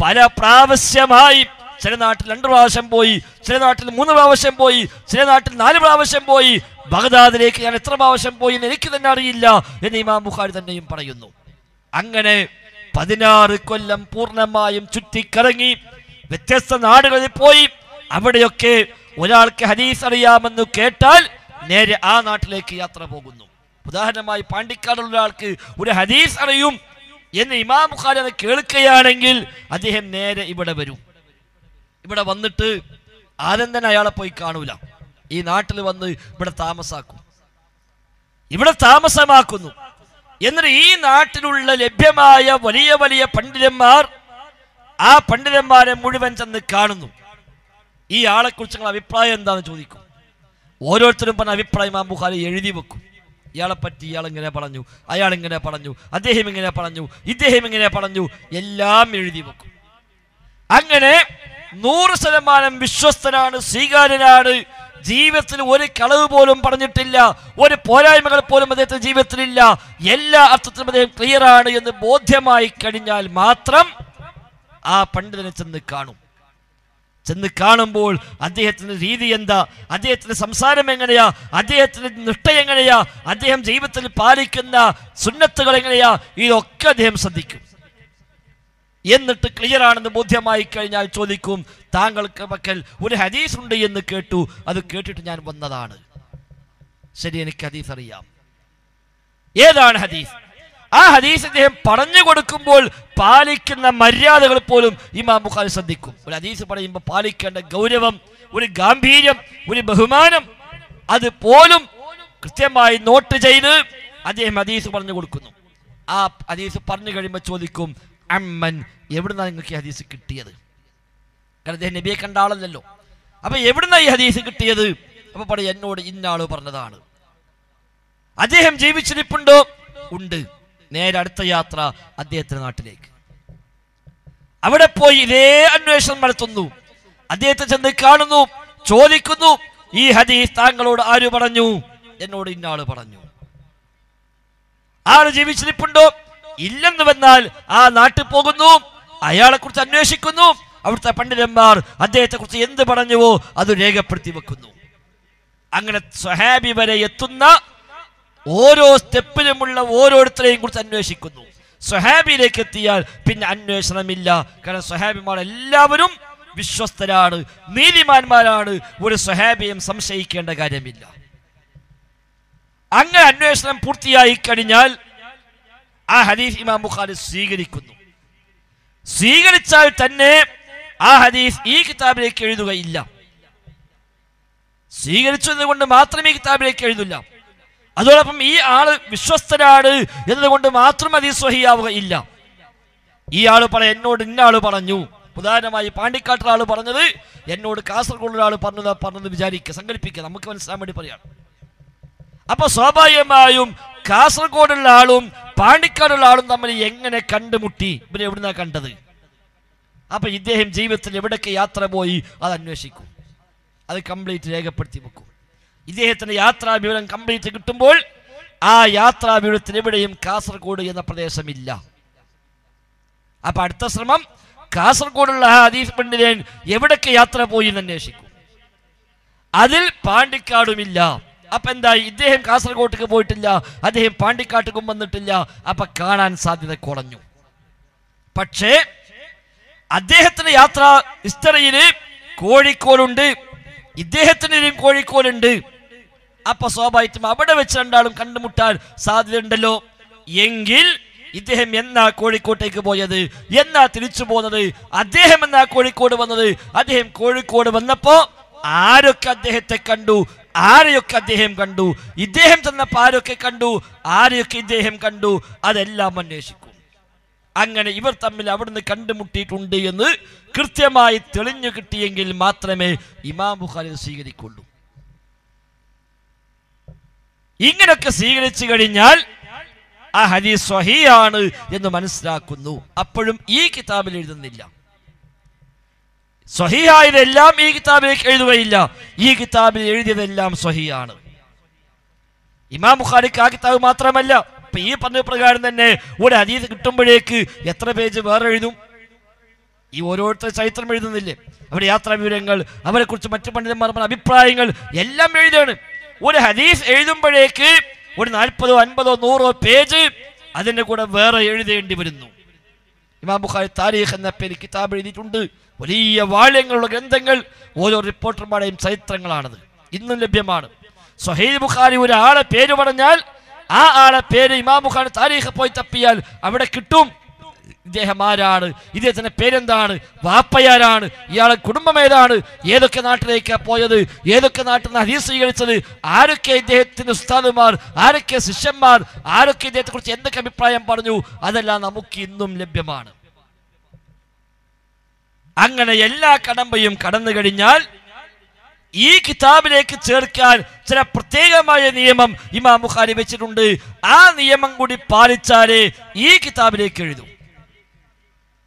പല പ്രാവശ്യമായി, ചില നാട്ടിൽ 2 പ്രാവശ്യം പോയി, ചില നാട്ടിൽ 3 പ്രാവശ്യം പോയി, ചില നാട്ടിൽ 4 പ്രാവശ്യം പോയി. ബഗ്ദാദിലേക്ക് ഞാൻ എത്ര പ്രാവശ്യം പോയി എന്ന് എനിക്ക് തന്നെ അറിയില്ല എന്ന് ഇമാം ബുഖാരി തന്നെയും പറയുന്നു. അങ്ങനെ 16 കൊല്ലം പൂർണ്ണമായും ചുറ്റിക്കറങ്ങി വ്യത്യസ്ത നാടുകളിൽ പോയി. അവിടെയൊക്കെ ഒരാൾക്ക് ഹദീസ് അറിയാമെന്ന് കേട്ടാൽ നേരെ ആ നാട്ടിലേക്ക് യാത്ര പോകുന്നു. ഉദാഹരണമായി പാണ്ടിക്കാടുള്ള ഒരാൾക്ക് ഒരു ഹദീസ് അറിയും എന്ന് ഇമാം ബുഖാരി അത് കേൾക്കുകയാണെങ്കിൽ അദ്ദേഹം നേരെ ഇവിടെ വരും. ഇവിടെ വന്നിട്ട് ആദ്യം തന്നെ അയാളെ പോയി കാണൂല. ഈ നാട്ടിൽ വന്ന് ഇവിടെ താമസമാക്കുന്നു. എന്നിട്ട് ഈ നാട്ടിലുള്ള ലഭ്യമായ വലിയ വലിയ പണ്ഡിതന്മാർ, ആ പണ്ഡിതന്മാരെ മുഴുവൻ ചെന്ന് കാണുന്നു. ഈ ആളെ കുറിച്ചുള്ള അഭിപ്രായം എന്താണെന്ന് ചോദിക്കും. ഓരോരുത്തരും പറഞ്ഞ അഭിപ്രായം ഇമാം ബുഖാരി എഴുതി വെക്കും. ഇയാളെ പറ്റി ഇയാൾ ഇങ്ങനെ പറഞ്ഞു, അയാൾ ഇങ്ങനെ പറഞ്ഞു, അദ്ദേഹം ഇങ്ങനെ പറഞ്ഞു, ഇദ്ദേഹം ഇങ്ങനെ പറഞ്ഞു, എല്ലാം എഴുതി വെക്കും. അങ്ങനെ 100% വിശ്വസ്തനാണ്, സ്വീകാര്യനാണ്. ജീവിതത്തിൽ ഒരു കളവ് പോലും പറഞ്ഞിട്ടില്ല, ഒരു പോരായ്മകൾ പോലും അദ്ദേഹത്തിന്റെ ജീവിതത്തിലില്ല. എല്ലാ അർത്ഥത്തിലും അദ്ദേഹം ക്ലിയർ ആണ് എന്ന് ബോധ്യമായി കഴിഞ്ഞാൽ മാത്രം ആ പണ്ഡിതനെ ചെന്ന് കാണുമ്പോൾ അദ്ദേഹത്തിന്റെ രീതി എന്താ, അദ്ദേഹത്തിന്റെ സംസാരം എങ്ങനെയാ, അദ്ദേഹത്തിന്റെ നിഷ്ഠ എങ്ങനെയാ, അദ്ദേഹം ജീവിതത്തിൽ പാലിക്കുന്ന സുന്നത്തുകൾ എങ്ങനെയാ, ഇതൊക്കെ അദ്ദേഹം ശ്രദ്ധിക്കും. എന്നിട്ട് ക്ലിയർ ആണെന്ന് ബോധ്യമായി കഴിഞ്ഞാൽ ചോദിക്കും, താങ്കൾക്ക് പക്കൽ ഒരു ഹദീസ് ഉണ്ട് എന്ന് കേട്ടു, അത് കേട്ടിട്ട് ഞാൻ വന്നതാണ്. ശരി, എനിക്ക് ഹദീസ് അറിയാം. ഏതാണ് ഹദീസ്? ആ ഹദീസ് അദ്ദേഹം പറഞ്ഞു കൊടുക്കുമ്പോൾ പാലിക്കുന്ന മര്യാദകൾ പോലും ഇമാം ബുഖാരി ശ്രദ്ധിക്കും. ഒരു ഹദീസ് പറയുമ്പോൾ പാലിക്കേണ്ട ഗൗരവം, ഒരു ഗാംഭീര്യം, ഒരു ബഹുമാനം, അത് പോലും കൃത്യമായി നോട്ട് ചെയ്ത് അദ്ദേഹം ഹദീസ് പറഞ്ഞു കൊടുക്കുന്നു. ആ ഹദീസ് പറഞ്ഞു കഴിയുമ്പോൾ ചോദിക്കും, അമ്മൻ, എവിടുന്നാ നിങ്ങൾക്ക് ഈ ഹദീസ് കിട്ടിയത്? കാരണം അദ്ദേഹം നബിയെ കണ്ട ആളല്ലല്ലോ. അപ്പൊ എവിടുന്നാ ഈ ഹദീസ് കിട്ടിയത്? അപ്പൊ പറയും, എന്നോട് ഇന്നാള് പറഞ്ഞതാണ്. അദ്ദേഹം ജീവിച്ചിരിപ്പുണ്ടോ? ഉണ്ട്. നേരെ അടുത്ത യാത്ര അദ്ദേഹത്തിന്റെ നാട്ടിലേക്ക്. അവിടെ പോയി ഇതേ അന്വേഷണം നടത്തുന്നു. അദ്ദേഹത്തെ ചെന്ന് കാണുന്നു, ചോദിക്കുന്നു, ഈ ഹദീസ് താങ്കളോട് ആര് പറഞ്ഞു? എന്നോട് ഇന്നാള് പറഞ്ഞു. ആള് ജീവിച്ചിരിപ്പുണ്ടോ? ഇല്ലെന്ന് വന്നാൽ ആ നാട്ടിൽ പോകുന്നു, അയാളെ കുറിച്ച് അന്വേഷിക്കുന്നു. അവിടുത്തെ പണ്ഡിതന്മാർ അദ്ദേഹത്തെ കുറിച്ച് എന്ത് പറഞ്ഞുവോ അത് രേഖപ്പെടുത്തി വെക്കുന്നു. അങ്ങനെ സ്വഹാബി വരെ എത്തുന്ന ഓരോ സ്റ്റെപ്പിലുമുള്ള ഓരോരുത്തരെയും കുറിച്ച് അന്വേഷിക്കുന്നു. സ്വഹാബിയിലേക്ക് എത്തിയാൽ പിന്നെ അന്വേഷണമില്ല. കാരണം സ്വഹാബിമാർ എല്ലാവരും വിശ്വസ്തരാണ്, നീതിമാന്മാരാണ്. ഒരു സ്വഹാബിയും സംശയിക്കേണ്ട കാര്യമില്ല. അങ്ങനെ അന്വേഷണം പൂർത്തിയായി കഴിഞ്ഞാൽ ആ ഹദീസ് ഇമാം ബുഖാരി സ്വീകരിച്ചാൽ തന്നെ ആ ഹദീസ് ഈ കിതാബിലേക്ക് എഴുതുകയില്ല. സ്വീകരിച്ചത് കൊണ്ട് മാത്രമേ ഈ കിതാബിലേക്ക് എഴുതില്ല. അതോടൊപ്പം ഈ ആള് വിശ്വസ്തനാണ് എന്നതുകൊണ്ട് മാത്രം ഹദീസ് സ്വഹീഹാവുകയില്ല. ഈ ആള് എന്നോട് ഇന്ന ആള് പറഞ്ഞു. ഉദാഹരണമായി പാണ്ടിക്കാട്ടുള്ള ആള് പറഞ്ഞത് എന്നോട് കാസർഗോഡുള്ള ആള് പറഞ്ഞത് വിചാരിക്കുക, സങ്കല്പിക്കുക, നമുക്ക് മനസ്സിലാൻ വേണ്ടി പറയാം. അപ്പൊ സ്വാഭാവികമായും കാസർഗോഡുള്ള ആളും പാണ്ടിക്കാടുള്ള ആളും തമ്മിൽ എങ്ങനെ കണ്ടുമുട്ടി? ഇവരെ എവിടുന്നാ കണ്ടത്? അപ്പൊ ഇദ്ദേഹം ജീവിതത്തിൽ എവിടൊക്കെ യാത്ര പോയി അത് അന്വേഷിക്കും, അത് കംപ്ലീറ്റ് രേഖപ്പെടുത്തി വെക്കും. ഇദ്ദേഹത്തിന്റെ യാത്രാ വിവരം കംപ്ലീറ്റ് കിട്ടുമ്പോൾ ആ യാത്രാ വിവരത്തിൽ എവിടെയും കാസർഗോഡ് എന്ന പ്രദേശമില്ല. അപ്പൊ അടുത്ത ശ്രമം കാസർഗോഡുള്ള ഹദീസ് പണ്ഡിതൻ എവിടൊക്കെ യാത്ര പോയി എന്ന് അന്വേഷിക്കും. അതിൽ പാണ്ടിക്കാടുമില്ല. അപ്പൊ എന്തായി? ഇദ്ദേഹം കാസർഗോട്ടേക്ക് പോയിട്ടില്ല, അദ്ദേഹം പാണ്ടിക്കാട്ടുക്കും വന്നിട്ടില്ല. അപ്പൊ കാണാൻ സാധ്യത കുറഞ്ഞു. പക്ഷേ അദ്ദേഹത്തിന്റെ യാത്രാ ഹിസ്റ്ററിയില് കോഴിക്കോടുണ്ട്, ഇദ്ദേഹത്തിനും കോഴിക്കോടുണ്ട്. അപ്പൊ സ്വാഭാവികമായിട്ടും അവിടെ വെച്ച് രണ്ടാളും കണ്ടുമുട്ടാൻ സാധ്യതയുണ്ടല്ലോ. എങ്കിൽ ഇദ്ദേഹം എന്നാ കോഴിക്കോട്ടേക്ക് പോയത്, എന്നാ തിരിച്ചു പോകുന്നത്, അദ്ദേഹം എന്നാ കോഴിക്കോട് വന്നത്, അദ്ദേഹം കോഴിക്കോട് വന്നപ്പോ ആരൊക്കെ അദ്ദേഹത്തെ കണ്ടു, ആരെയൊക്കെ അദ്ദേഹം കണ്ടു, ഇദ്ദേഹം ചെന്നപ്പോ ആരൊക്കെ കണ്ടു, ആരെയൊക്കെ ഇദ്ദേഹം കണ്ടു, അതെല്ലാം അന്വേഷിക്കും. അങ്ങനെ ഇവർ തമ്മിൽ അവിടുന്ന് കണ്ടുമുട്ടിയിട്ടുണ്ട് എന്ന് കൃത്യമായി തെളിഞ്ഞു കിട്ടിയെങ്കിൽ മാത്രമേ ഇമാം ബുഖാരി സ്വീകരിക്കുള്ളൂ. ഇങ്ങനെയൊക്കെ സ്വീകരിച്ചു കഴിഞ്ഞാൽ ആ ഹദീസ് സ്വഹീഹാണ് എന്ന് മനസ്സിലാക്കുന്നു. അപ്പോഴും ഈ കിതാബിൽ എഴുതുന്നില്ല. സ്വഹീഹായതെല്ലാം ഈ കിതാബിലേക്ക് എഴുതുകയില്ല. ഈ കിതാബിൽ എഴുതിയതെല്ലാം സ്വഹീഹാണ്. ഇമാം ബുഖാരിക്ക് ആ കിതാബ് മാത്രമല്ല, ഇപ്പൊ ഈ പറഞ്ഞ പ്രകാരം തന്നെ ഒരു ഹദീസ് കിട്ടുമ്പോഴേക്ക് എത്ര പേജ് വേറെ എഴുതും? ഈ ഓരോരുത്തർ ചരിത്രം എഴുതുന്നില്ലേ, അവരുടെ യാത്രാ വിവരങ്ങൾ, അവരെ കുറിച്ച് മറ്റു പണ്ഡിതന്മാർ പറഞ്ഞ അഭിപ്രായങ്ങൾ എല്ലാം എഴുതാണ്. ഒരു ഹദീസ് എഴുതുമ്പോഴേക്ക് ഒരു 40, 50, 100 പേജ് അതിൻ്റെ കൂടെ വേറെ എഴുതേണ്ടി വരുന്നു. ഇമാം ബുഖാരി താരീഖ് എന്ന പേര് കിതാബ് എഴുതിയിട്ടുണ്ട്. വലിയ വാള്യങ്ങളുള്ള ഗ്രന്ഥങ്ങൾ, ഓരോ റിപ്പോർട്ടർമാരുടെയും ചരിത്രങ്ങളാണത്, ഇന്നും ലഭ്യമാണ്. സ്വഹീഹ് ബുഖാരി ഒരാളെ പേര് പറഞ്ഞാൽ ആ ആളെ പേര് ഇമാം ബുഖാരി താരീഖ് പോയി തപ്പിയാൽ അവിടെ കിട്ടും. ഇദ്ദേഹം ആരാണ്, ഇദ്ദേഹത്തിന്റെ പേരെന്താണ്, വാപ്പയാരാണ്, ഇയാളെ കുടുംബം ഏതാണ്, ഏതൊക്കെ നാട്ടിലേക്കാ പോയത്, ഏതൊക്കെ നാട്ടിൽ നിന്ന് ഹദീസ് സ്വീകരിച്ചത്, ആരൊക്കെ ഇദ്ദേഹത്തിന്റെ ഉസ്താദുമാർ, ആരൊക്കെ ശിഷ്യന്മാർ, ആരൊക്കെ ഇദ്ദേഹത്തെ കുറിച്ച് എന്തൊക്കെ അഭിപ്രായം പറഞ്ഞു, അതെല്ലാം നമുക്ക് ഇന്നും ലഭ്യമാണ്. അങ്ങനെ എല്ലാ കടമ്പയും കടന്നു കഴിഞ്ഞാൽ ഈ കിതാബിലേക്ക് ചേർക്കാൻ ചില പ്രത്യേകമായ നിയമം ഇമാം ബുഖാരി വെച്ചിട്ടുണ്ട്. ആ നിയമം കൂടി പാലിച്ചാലേ ഈ കിതാബിലേക്ക് എഴുതും.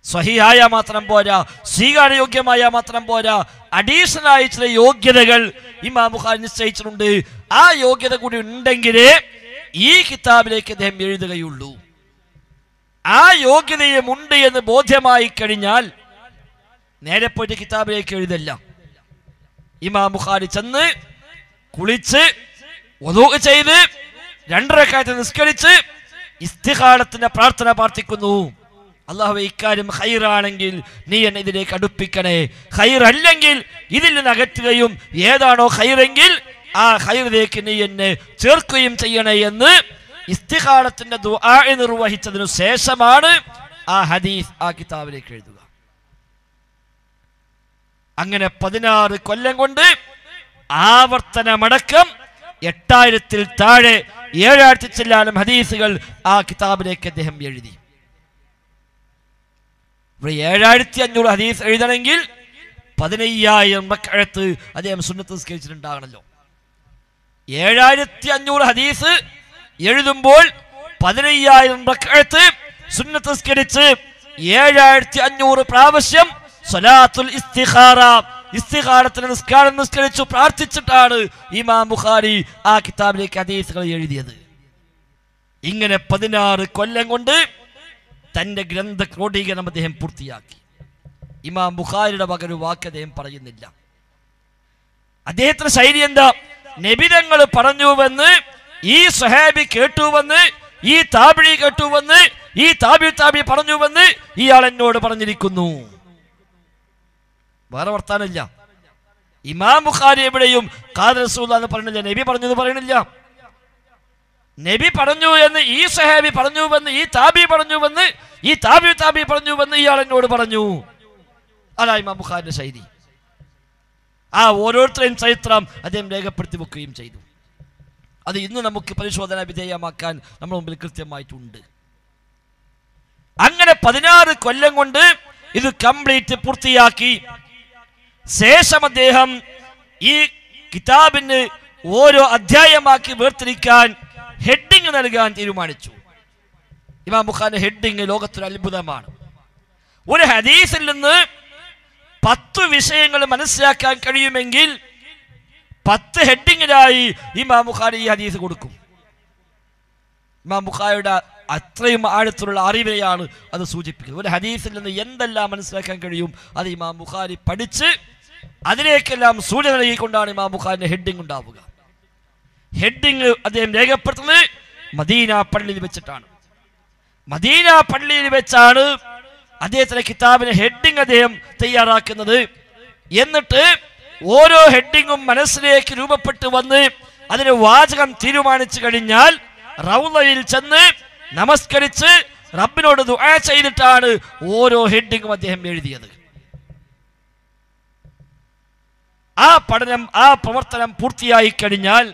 സ്വഹീഹായ മാത്രം പോരാ, സ്വീകാര്യയോഗ്യമായ മാത്രം പോരാ, അഡീഷണൽ ആയി ചില യോഗ്യതകൾ ഇമാം ബുഖാരി നിശ്ചയിച്ചിട്ടുണ്ട്. ആ യോഗ്യത കൂടി ഉണ്ടെങ്കിലേ ഈ കിതാബിലേക്ക് അദ്ദേഹം എഴുതുകയുള്ളൂ. ആ യോഗ്യതയും ഉണ്ട് എന്ന് ബോധ്യമായി കഴിഞ്ഞാൽ നേരെ പോയിട്ട് കിതാബിലേക്ക് എഴുതല്ല. ഇമാം ബുഖാരി ചെന്ന് കുളിച്ച് വുദൂ ചെയ്ത് 2 റക്അത്ത് നിസ്കരിച്ച് ഇസ്തിഖാറത്തിന്റെ പ്രാർത്ഥന പ്രാർത്ഥിക്കുന്നു. അല്ലാഹുവേ, ഇക്കാര്യം ഖൈറാണെങ്കിൽ നീ എന്നെ ഇതിലേക്ക് അടുപ്പിക്കണേ, ഖൈറല്ലെങ്കിൽ ഇതിൽ നിന്ന് അകറ്റുകയും ഏതാണോ ഖൈറെങ്കിൽ ആ ഖൈറിലേക്ക് നീ എന്നെ ചേർക്കുകയും ചെയ്യണേ എന്ന് ഇസ്തിഖാറത്തിന്റെ ദുആ നിർവഹിച്ചതിനു ശേഷമാണ് ആ ഹദീസ് ആ കിതാബിലേക്ക് എഴുതുക. അങ്ങനെ 16 കൊല്ലം കൊണ്ട് ആവർത്തനമടക്കം 8000-ൽ താഴെ 7000 ചില്ലാനം ഹദീസുകൾ ആ കിതാബിലേക്ക് അദ്ദേഹം എഴുതി. 7500 ഹദീസ് എഴുതണമെങ്കിൽ 15000 റക്അത്ത് അദ്ദേഹം സുന്നത്ത് നിസ്കരിച്ചിട്ടുണ്ടാകണല്ലോ. 7500 ഹദീസ് എഴുതുമ്പോൾ 15000 റക്അത്ത് സുന്നത്ത് നിസ്കരിച്ച് 7500 പ്രാവശ്യം സ്വലാത്തുൽ ഇസ്തിഖാറ, ഇസ്തിഖാറത്തിന്റെ നിസ്കാരം നിസ്കരിച്ചു പ്രാർത്ഥിച്ചിട്ടാണ് ഇമാം ബുഖാരി ആ കിതാബിലേക്ക് ഹദീസുകൾ എഴുതിയത്. ഇങ്ങനെ 16 കൊല്ലം കൊണ്ട് തന്റെ ഗ്രന്ഥ ക്രോഡീകരണം അദ്ദേഹം പൂർത്തിയാക്കി. ഇമാം ബുഖാരിയുടെ വക ഒരു വാക്ക് അദ്ദേഹം പറയുന്നില്ല. അദ്ദേഹത്തിന്റെ ശൈലി എന്താ? നബിതങ്ങൾ പറഞ്ഞുവെന്ന് ഈ സ്വഹാബി കേട്ടുവെന്ന്, ഈ താബിഈ കേട്ടുവെന്ന്, ഈ താബിഈ പറഞ്ഞുവെന്ന് ഇയാൾ എന്നോട് പറഞ്ഞിരിക്കുന്നു. വേറെ വർത്താനില്ല. ഇമാം ബുഖാരി എവിടെയും ഖാദി റസൂലുള്ളാഹി എന്ന് പറയുന്നില്ല, നബി പറഞ്ഞു എന്ന് പറയുന്നില്ല. നബി പറഞ്ഞു എന്ന് ഈ സ്വഹാബി പറഞ്ഞുവെന്ന്, ഈ താബിഈ പറഞ്ഞുവെന്ന്, ഈ താബിഈ പറഞ്ഞുവെന്ന് ഇയാൾ എന്നോട് പറഞ്ഞു. അതാ ഇമാം ബുഖാരിയുടെ ശൈലി. ആ ഓരോരുത്തരെയും ചരിത്രം അദ്ദേഹം രേഖപ്പെടുത്തി വെക്കുകയും ചെയ്തു. അത് ഇന്ന് നമുക്ക് പരിശോധന വിധേയമാക്കാൻ നമ്മുടെ മുമ്പിൽ കൃത്യമായിട്ടുണ്ട്. അങ്ങനെ 16 കൊല്ലം കൊണ്ട് ഇത് കംപ്ലീറ്റ് പൂർത്തിയാക്കി ശേഷം അദ്ദേഹം ഈ കിതാബിന് ഓരോ അധ്യായമാക്കി വേർതിരിക്കാൻ ഹെഡിങ് നൽകാൻ തീരുമാനിച്ചു. ഇമാം ബുഖാരിയുടെ ഹെഡിങ് ലോകത്തൊരു അത്ഭുതമാണ്. ഒരു ഹദീസിൽ നിന്ന് 10 വിഷയങ്ങൾ മനസ്സിലാക്കാൻ കഴിയുമെങ്കിൽ 10 ഹെഡിങ്ങിനായി ഇമാം ബുഖാരി ഈ ഹദീസ് കൊടുക്കും. ഇമാം ബുഖാരിയുടെ അത്രയും ആഴത്തിലുള്ള അറിവിനെയാണ് അത് സൂചിപ്പിക്കുന്നത്. ഒരു ഹദീസിൽ നിന്ന് എന്തെല്ലാം മനസ്സിലാക്കാൻ കഴിയും അത് ഇമാം ബുഖാരി പഠിച്ച് അതിലേക്കെല്ലാം സൂചന നൽകിക്കൊണ്ടാണ് ഇമാം ബുഖാരിന്റെ ഹെഡിങ് ഉണ്ടാവുക. ഹെഡിങ് അദ്ദേഹം രേഖപ്പെടുത്തുന്നത് മദീന പള്ളിയിൽ വെച്ചിട്ടാണ്. മദീന പള്ളിയിൽ വെച്ചാണ് അദ്ദേഹത്തിന്റെ കിതാബിന് ഹെഡിങ് അദ്ദേഹം തയ്യാറാക്കുന്നത്. എന്നിട്ട് ഓരോ ഹെഡിങ്ങും മനസ്സിലേക്ക് രൂപപ്പെട്ട് വന്ന് അതിന് വാചകം തീരുമാനിച്ചു കഴിഞ്ഞാൽ റൗളയിൽ ചെന്ന് നമസ്കരിച്ച് റബ്ബിനോട് ദുആ ചെയ്തിട്ടാണ് ഓരോ ഹെഡിങ്ങും അദ്ദേഹം എഴുതിയത്. ആ പഠനം, ആ പ്രവർത്തനം പൂർത്തിയായി കഴിഞ്ഞാൽ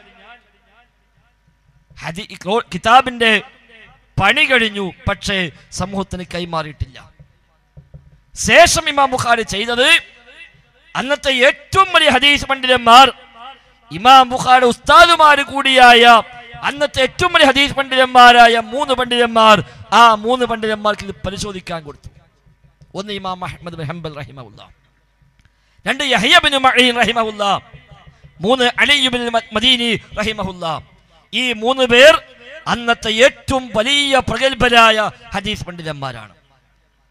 കിതാബിന്റെ പണി കഴിഞ്ഞു, പക്ഷേ സമൂഹത്തിന് കൈമാറിയിട്ടില്ല. ശേഷം ഇമാം ബുഖാരി ചെയ്തത്, അന്നത്തെ ഏറ്റവും വലിയ ഹദീസ് പണ്ഡിതന്മാർ, ഇമാം ബുഖാരി ഉസ്താദുമാര് കൂടിയായ അന്നത്തെ ഏറ്റവും വലിയ ഹദീസ് പണ്ഡിതന്മാരായ 3 പണ്ഡിതന്മാർ, ആ 3 പണ്ഡിതന്മാർക്ക് ഇത് പരിശോധിക്കാൻ കൊടുത്തു. ഒന്ന് ഇമാം അഹ്മദ് ബിൻ ഹംബൽ റഹിമഹുല്ലാ, 2 യഹ്യ ബിൻ മഈൻ റഹിമഹുല്ലാ, 3 അലി ബിൻ മദീനി റഹിമഹുല്ലാ. ഈ 3 പേർ അന്നത്തെ ഏറ്റവും വലിയ പ്രഗത്ഭരായ ഹദീസ് പണ്ഡിതന്മാരാണ്.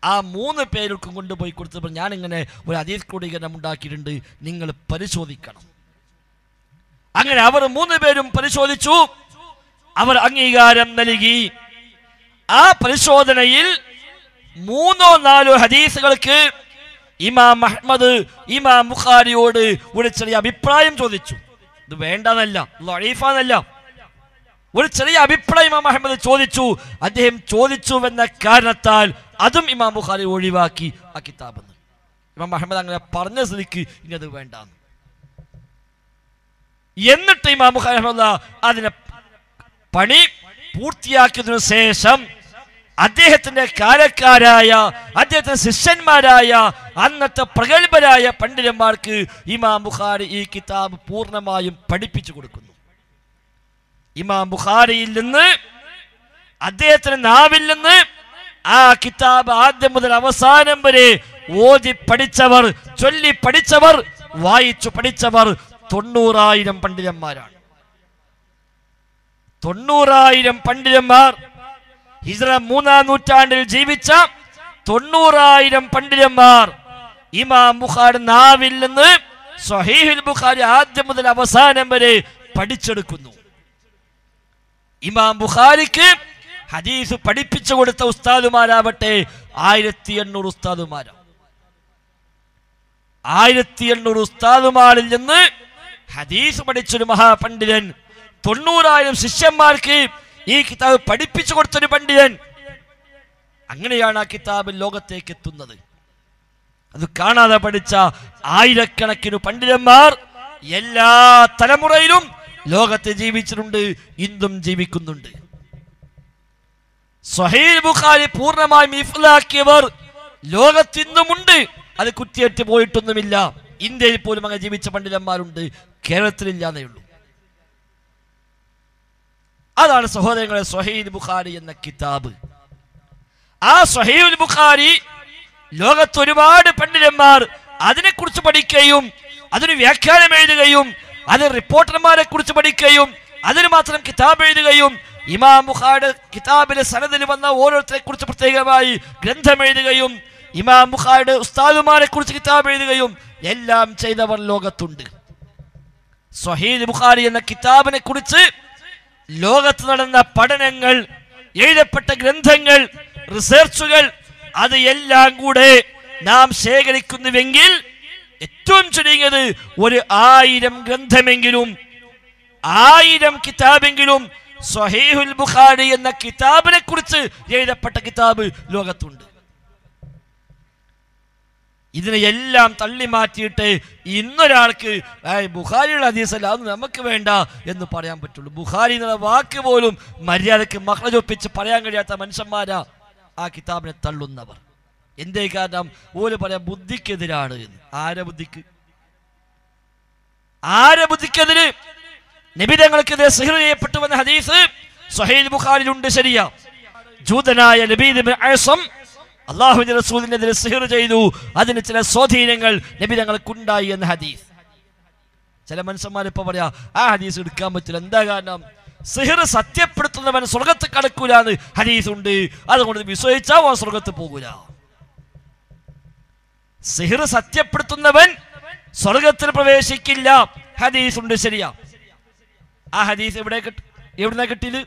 ആ 3 പേർക്കും കൊണ്ടുപോയി കൊടുത്തപ്പോൾ ഞാനിങ്ങനെ ഒരു ഹദീസ് ക്രോഡീകരണം ഉണ്ടാക്കിയിട്ടുണ്ട്, നിങ്ങൾ പരിശോധിക്കണം. അങ്ങനെ അവർ 3 പേരും പരിശോധിച്ചു, അവർ അംഗീകാരം നൽകി. ആ പരിശോധനയിൽ 3-4 ഹദീസുകൾക്ക് ഇമാം അഹ്മദ് ഇമാം ബുഖാരിയോട് ഒരു ചെറിയ അഭിപ്രായം ചോദിച്ചു. ഇത് വേണ്ടെന്നല്ല, ലഈഫാന്നല്ല, ഒരു ചെറിയ അഭിപ്രായം ഇമാം അഹ്മദ് ചോദിച്ചു. അദ്ദേഹം ചോദിച്ചുവെന്ന കാരണത്താൽ അതും ഇമാം ബുഖാരി ഒഴിവാക്കി ആ കിതാബ്. ഇമാം അഹ്മദ് അങ്ങനെ പറഞ്ഞ സ്ഥിതിക്ക് ഇനി അത് വേണ്ട. എന്നിട്ട് ഇമാം ബുഖാരി അതിനെ പണി പൂർത്തിയാക്കിയതിനു ശേഷം അദ്ദേഹത്തിന്റെ കാലക്കാരായ, അദ്ദേഹത്തിന്റെ ശിഷ്യന്മാരായ അന്നത്തെ പ്രഗത്ഭരായ പണ്ഡിതന്മാർക്ക് ഇമാം ബുഖാരി ഈ കിതാബ് പൂർണ്ണമായും പഠിപ്പിച്ചു കൊടുക്കുന്നു. ഇമാം ബുഖാരിയിൽ നിന്ന്, അദ്ദേഹത്തിന്റെ നാവിൽ നിന്ന് ആ കിതാബ് ആദ്യം മുതൽ അവസാനം വരെ ഓതി പഠിച്ചവർ, ചൊല്ലി പഠിച്ചവർ, വായിച്ചു പഠിച്ചവർ 90,000 പണ്ഡിതന്മാരാണ്. 90,000 പണ്ഡിതന്മാർ, ഹിജ്റ 3-ാം നൂറ്റാണ്ടിൽ ജീവിച്ച 90,000 പണ്ഡിതന്മാർ ഇമാം ബുഖാരി നാവിൽ നിന്ന് സ്വഹീഹുൽ ബുഖാരി ആദ്യം മുതൽ അവസാനം വരെ പഠിച്ചെടുക്കുന്നു. ഇമാം ബുഖാരിക്ക് ഹദീസ് പഠിപ്പിച്ചു കൊടുത്ത ഉസ്താദുമാരാവട്ടെ 1800 ഉസ്താദുമാരാണ്. 1800 ഉസ്താദുമാരിൽ നിന്ന് ഹദീസ് പഠിച്ചൊരു മഹാപണ്ഡിതൻ, 90,000 ശിഷ്യന്മാർക്ക് ഈ കിതാബ് പഠിപ്പിച്ചു കൊടുത്തൊരു പണ്ഡിതൻ. അങ്ങനെയാണ് ആ കിതാബ് ലോകത്തേക്ക് എത്തുന്നത്. അത് കാണാതെ പഠിച്ച ആയിരക്കണക്കിന് പണ്ഡിതന്മാർ എല്ലാ തലമുറയിലും ലോകത്ത് ജീവിച്ചിട്ടുണ്ട്, ഇന്നും ജീവിക്കുന്നുണ്ട്. സ്വഹീഹ് ബുഖാരി പൂർണ്ണമായും ഇഫ്ലാക്കിയവർ ലോകത്തിന്നുമുണ്ട്. അത് കുറ്റിയേറ്റ് പോയിട്ടൊന്നുമില്ല. ഇന്ത്യയിൽ പോലും അങ്ങനെ ജീവിച്ച പണ്ഡിതന്മാരുണ്ട്, കേരളത്തിലില്ലാന്നേ ഉള്ളൂ. അതാണ് സഹോദരങ്ങളെ സ്വഹീഹ് ബുഖാരി എന്ന കിതാബ്. ആ സ്വഹീഹുൽ ബുഖാരി ലോകത്ത് ഒരുപാട് പണ്ഡിതന്മാർ അതിനെക്കുറിച്ച് പഠിക്കുകയും അതിന് വ്യാഖ്യാനം എഴുതുകയും അത് റിപ്പോർട്ടർമാരെ കുറിച്ച് പഠിക്കുകയും അതിന് മാത്രം കിതാബ് എഴുതുകയും ഇമാം ബുഖാരി കിതാബിലെ സനദിൽ വന്ന ഓരോരുത്തരെ കുറിച്ച് പ്രത്യേകമായി ഗ്രന്ഥം എഴുതുകയും ഇമാം ബുഖാരിയുടെ ഉസ്താദുമാരെ കുറിച്ച് കിതാബ് എഴുതുകയും എല്ലാം ചെയ്തവർ ലോകത്തുണ്ട്. സ്വഹീഹ് ബുഖാരി എന്ന കിതാബിനെ കുറിച്ച് ലോകത്ത് നടന്ന പഠനങ്ങൾ, എഴുതപ്പെട്ട ഗ്രന്ഥങ്ങൾ, റിസർച്ചുകൾ, അത് എല്ലാം കൂടെ നാം ശേഖരിക്കുന്നുവെങ്കിൽ ഏറ്റവും ചുരുങ്ങിയത് 1000 ഗ്രന്ഥമെങ്കിലും, 1000 കിതാബെങ്കിലും സ്വഹീഹുൽ ബുഖാരി എന്ന കിതാബിനെ കുറിച്ച് എഴുതപ്പെട്ട കിതാബ് ലോകത്തുണ്ട്. ഇതിനെ എല്ലാം തള്ളി മാറ്റിയിട്ട് ഇന്നൊരാൾക്ക് ബുഖാരിയുടെ ഹദീസല്ല, അത് നമുക്ക് വേണ്ട എന്ന് പറയാൻ പറ്റുള്ളൂ. ബുഖാരി എന്നുള്ള വാക്ക് പോലും മര്യാദക്ക് മഖ്റജൊപ്പിച്ച് പറയാൻ കഴിയാത്ത മനുഷ്യന്മാരാ ആ കിതാബിനെ തള്ളുന്നവർ. എന്തേ കാരണം? ഓല് പറയാം ബുദ്ധിക്കെതിരാണ് എന്ന്. ആരെ ബുദ്ധിക്ക്? ആരെ ബുദ്ധിക്കെതിര്? നബി തങ്ങൾക്കെതിരെ സിഹ്ർ ചെയ്യപ്പെട്ടുവെന്ന ഹദീസ് സ്വഹീഹ് ബുഖാരിയിലുണ്ട്. ശരിയാ, ജൂതനായ ലബീദ് ഇബ്നു അഅസം അല്ലാഹുവിന്റെ റസൂലിനെതിരെ സിഹ്ർ ചെയ്തു, അതിന് ചില സ്വാധീനങ്ങൾ നബി തങ്ങൾക്കുണ്ടായി എന്ന ഹദീസ്. ചില മനുഷ്യന്മാർ ഇപ്പൊ പറയാ ആ ഹദീസ് എടുക്കാൻ പറ്റില്ല. എന്താ കാരണം? സിഹിർ സത്യപ്പെടുത്തുന്നവൻ സ്വർഗത്ത് കടക്കൂലെന്ന് ഹദീസുണ്ട്. അതുകൊണ്ട് വിശ്വസിച്ചാൽ അവൻ സ്വർഗത്ത് പോകൂല. സിഹിർ സത്യപ്പെടുത്തുന്നവൻ സ്വർഗത്തിൽ പ്രവേശിക്കില്ല, ഹദീസുണ്ട്. ശരിയാ? ആ ഹദീസ് എവിടുന്ന കിട്ടിയത്?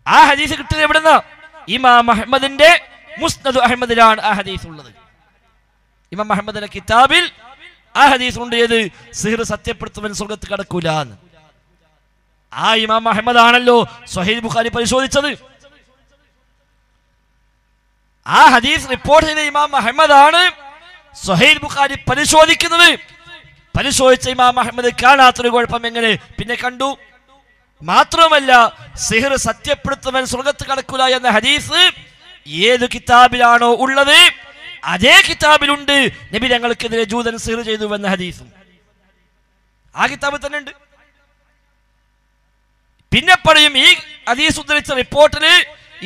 ആ ഹദീസ് കിട്ടിയത് എവിടുന്ന? ഇമാം അഹ്മദിന്റെ മുസ്നദ് അഹ്മദിലാണ് ആ ഹദീസ് ഉള്ളത്. ഇമാം അഹ്മദിന്റെ കിതാബിൽ ആ ഹദീസ് ഉണ്ട്. ഏത്? സിഹിർ സത്യപ്പെടുത്തുന്നവൻ സ്വർഗത്ത് കടക്കൂല എന്ന്. ആ ഇമാം അഹ്മദ് ആണല്ലോ സ്വഹീഹ് ബുഖാരി പരിശോധിച്ചത്. ആ ഹദീസ് റിപ്പോർട്ട് ചെയ്ത ഇമാം അഹ്മദ് ആണ് സ്വഹീഹ് ബുഖാരി പരിശോധിക്കുന്നത്. പരിശോധിച്ച ഇമാം അഹ്മദ് കാണാത്തൊരു കുഴപ്പം എങ്ങനെ പിന്നെ കണ്ടു? മാത്രമല്ല, സിഹിർ സത്യപ്പെടുത്തുന്നവൻ സ്വർഗത്ത് കടക്കൂല എന്ന ഹദീസ് ഏത് കിതാബിലാണോ ഉള്ളത് അതേ കിതാബിലുണ്ട് നബി തങ്ങൾക്കെതിരെ ജൂതൻ സിഹിർ ചെയ്തു എന്ന ഹദീസും ആ കിതാബിൽ തന്നെ ഉണ്ട്. പിന്നെ പറയും ഈ ഹദീസ് ഉദ്ധരിച്ച റിപ്പോർട്ടില്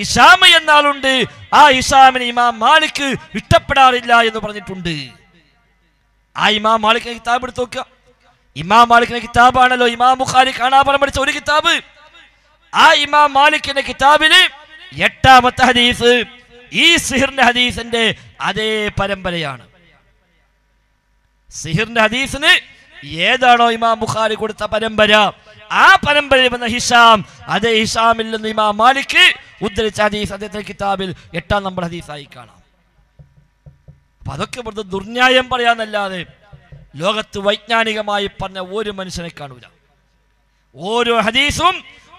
ഇശാമ എന്നാളുണ്ട്. ആ ഇശാമിന് ഇമാം മാലിക് ഇഷ്ടപ്പെടാറില്ല എന്ന് പറഞ്ഞിട്ടുണ്ട്. ആ ഇമാം മാലിക്കിന്റെ കിതാബ് എടുത്ത് നോക്കുക. ഇമാം മാലിക്കിന്റെ കിതാബാണല്ലോ ഇമാം ബുഖാരി കാണാപാഠം പഠിച്ച ഒരു കിതാബ്. ആ ഇമാം മാലിക്കിന്റെ കിതാബില് 8ാമത്തെ ഹദീസ് ഈ സിഹിറിന്റെ ഹദീസിന്റെ അതേ പരമ്പരയാണ്. സിഹിറിന്റെ ഹദീസിന് ഏതാണോ ഇമാം ബുഖാരി കൊടുത്ത പരമ്പര, ആ പരമ്പരയിൽ വന്ന ഹിഷാം, അതേ ഹിഷാമിൽ നിന്ന് ഇമാം മാലിക് ഉദ്ധരിച്ച ഹദീസ് അദ്ദേഹത്തിന്റെ കിതാബിൽ 8ാം നമ്പർ ഹദീസായി കാണാം. അപ്പൊ അതൊക്കെ വെറുതെ ദുർന്യായം പറയാന്നല്ലാതെ ലോകത്ത് വൈജ്ഞാനികമായി പറഞ്ഞ ഒരു മനുഷ്യനെ കാണൂല. ഓരോ ഹദീസും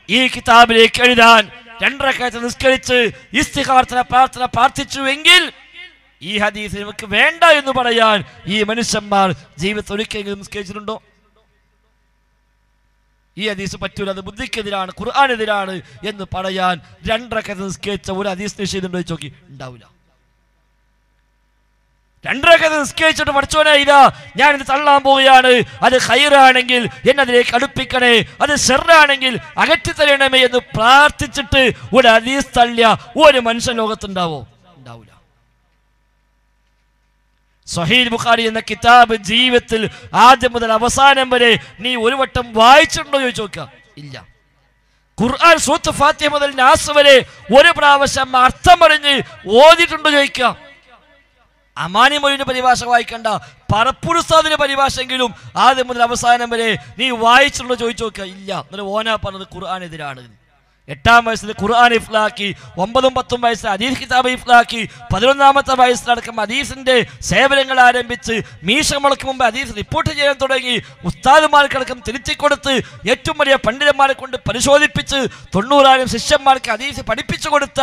ഈ കിതാബിലേക്ക് എഴുതാൻ 2 റക്അത്ത് നിസ്കരിച്ച് പ്രാർത്ഥന പ്രാർത്ഥിച്ചുവെങ്കിൽ ഈ ഹദീസ് നമുക്ക് വേണ്ട എന്ന് പറയാൻ ഈ മനുഷ്യന്മാർ ജീവിതത്തിൽ ഒരിക്കലെങ്കിലും നിസ്കരിച്ചിട്ടുണ്ടോ? ഈ ഹദീസ് പറ്റൂല, അത് ബുദ്ധിക്കെതിരാണ്, ഖുർആനെതിരാണ് എന്ന് പറയാൻ 2 റക്അത്ത് നിസ്കരിച്ച ഒരു ഹദീസ് നിഷേധമുണ്ടോ ചോദിക്കി? ഉണ്ടാവില്ല. 2 റക്അത്ത് നിസ്കരിച്ചിട്ട് പഠിച്ചോനെ ഇതാ ഞാൻ ഇത് തള്ളാൻ പോവുകയാണ്, അത് ഖൈറാണെങ്കിൽ എന്നെ അതിലേക്ക് അടുപ്പിക്കണേ, അത് ശർറാണെങ്കിൽ അകറ്റി തരണമേ എന്ന് പ്രാർത്ഥിച്ചിട്ട് ഒരു ഹദീസ് തള്ളിയ ഒരു മനുഷ്യൻ ലോകത്തുണ്ടാവോ? ഉണ്ടാവില്ല. സ്വഹീഹ് ബുഖാരി എന്ന കിതാബ് ജീവിതത്തിൽ ആദ്യം മുതൽ അവസാനം വരെ നീ ഒരു വട്ടം വായിച്ചിട്ടുണ്ടോ ചോദിച്ചു നോക്കുക? ഇല്ല. ഖുർആൻ സൂറത്ത് ഫാത്തിഹ മുതൽ നാസ് വരെ ഒരു പ്രാവശ്യം അർത്ഥം പറഞ്ഞ് ഓതിയിട്ടുണ്ടോ ചോദിക്കുക? അമാനി മൊഴിന്റെ പരിഭാഷ വായിക്കണ്ട, പറപ്പുരുസ്താദിന്റെ പരിഭാഷെങ്കിലും ആദ്യം മുതൽ അവസാനം വരെ നീ വായിച്ചിട്ടുണ്ടോ ചോദിച്ചു നോക്കുക? ഇല്ല. എന്നിട്ട് ഓനാ പറഞ്ഞത് ഖുർആനെതിരാണ്. 8ാം വയസ്സിൽ ഖുർആൻ ഇഫ്ലാക്കി, 9ഉം 10ഉം വയസ്സിൽ ഹദീസ് കിതാബ് ഇഫ്ലാക്കി, 11ാമത്തെ വയസ്സിലടക്കം ഹദീസിന്റെ സേവനങ്ങൾ ആരംഭിച്ച് മീശ മുളയ്ക്ക് മുമ്പ് ഹദീസ് റിപ്പോർട്ട് ചെയ്യാൻ തുടങ്ങി. ഉസ്താദുമാർക്കടക്കം തിരുത്തിക്കൊടുത്ത് ഏറ്റവും വലിയ പണ്ഡിതന്മാരെ കൊണ്ട് പരിശോധിപ്പിച്ച് 90,000 ശിഷ്യന്മാർക്ക് ഹദീസ് പഠിപ്പിച്ചു കൊടുത്ത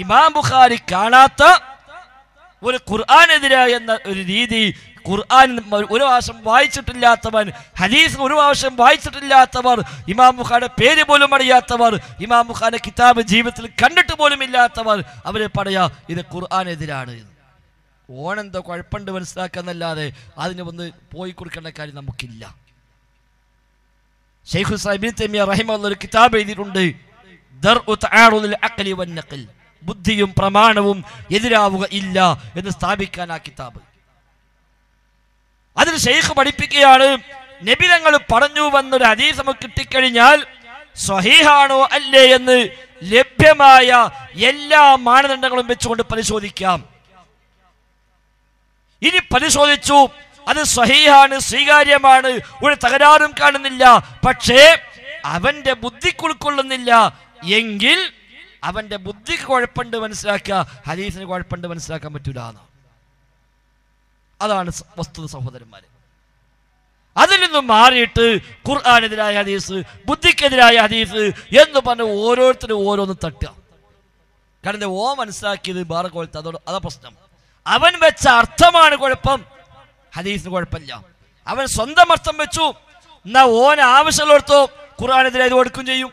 ഇമാം ബുഖാരി കാണാത്ത ഒരു ഖുർആനെതിരായ എന്ന ഒരു രീതി, ഖുർആൻ ഒരു പ്രാവശ്യം വായിച്ചിട്ടില്ലാത്തവൻ, ഹദീസ് ഒരു പ്രാവശ്യം വായിച്ചിട്ടില്ലാത്തവർ, ഇമാം ബുഖാരിയുടെ പേര് പോലും അറിയാത്തവർ, ഇമാം ബുഖാരിയുടെ കിതാബ് ജീവിതത്തിൽ കണ്ടിട്ട് പോലും ഇല്ലാത്തവർ, അവരെ പറയാ ഇത് ഖുർആനെതിരാണ്. ഓണെന്തോ കുഴപ്പമുണ്ട് മനസ്സിലാക്കാന്നല്ലാതെ അതിന് വന്ന് പോയി കൊടുക്കേണ്ട കാര്യം നമുക്കില്ല. ശൈഖുൽ ഇസ്ലാം ഇബ്നു തൈമിയ്യ റഹിമഹുല്ലാഹ് ഒരു കിതാബ് എഴുതിയിട്ടുണ്ട്, ദർഉ തആറുദിൽ അഖ്ലി വന്നഖൽ, ബുദ്ധിയും പ്രമാണവും എതിരാവുക ഇല്ല എന്ന് സ്ഥാപിക്കാൻ ആ കിതാബ്. അതിന് ഷെയ്ഖ് പഠിപ്പിക്കുകയാണ്, നബി തങ്ങൾ പറഞ്ഞു വന്നൊരു ഹദീസ് നമുക്ക് കിട്ടിക്കഴിഞ്ഞാൽ സ്വഹീഹാണോ അല്ലേ എന്ന് ലഭ്യമായ എല്ലാ മാനദണ്ഡങ്ങളും വെച്ചുകൊണ്ട് പരിശോധിക്കാം. ഇനി പരിശോധിച്ചു, അത് സ്വഹീഹാണ്, സ്വീകാര്യമാണ്, ഒരു തകരാറും കാണുന്നില്ല, പക്ഷേ അവന്റെ ബുദ്ധിക്ക് ഉൾക്കൊള്ളുന്നില്ല എങ്കിൽ അവന്റെ ബുദ്ധിക്ക് കുഴപ്പമുണ്ട് മനസ്സിലാക്കുക, ഹദീസിന് കുഴപ്പമുണ്ട് മനസ്സിലാക്കാൻ പറ്റൂല. അതാണ് വസ്തുത സഹോദരന്മാരെ. അതിൽ നിന്നും മാറിയിട്ട് ഖുർആനെതിരായ ഹദീസ്, ബുദ്ധിക്കെതിരായ ഹദീസ് എന്ന് പറഞ്ഞ് ഓരോരുത്തരും ഓരോന്ന് തട്ടുക. കാരണം ഓ മനസ്സിലാക്കിയത് വേറെ കോലത്ത്, അതോട് അതാ പ്രശ്നം. അവൻ വെച്ച അർത്ഥമാണ് കുഴപ്പം, ഹദീസിന് കുഴപ്പമില്ല. അവൻ സ്വന്തം അർത്ഥം വെച്ചു, എന്നാ ഓൻ ആവശ്യമുള്ളടത്തോ ഖുർആനെതിരായി കൊടുക്കും ചെയ്യും.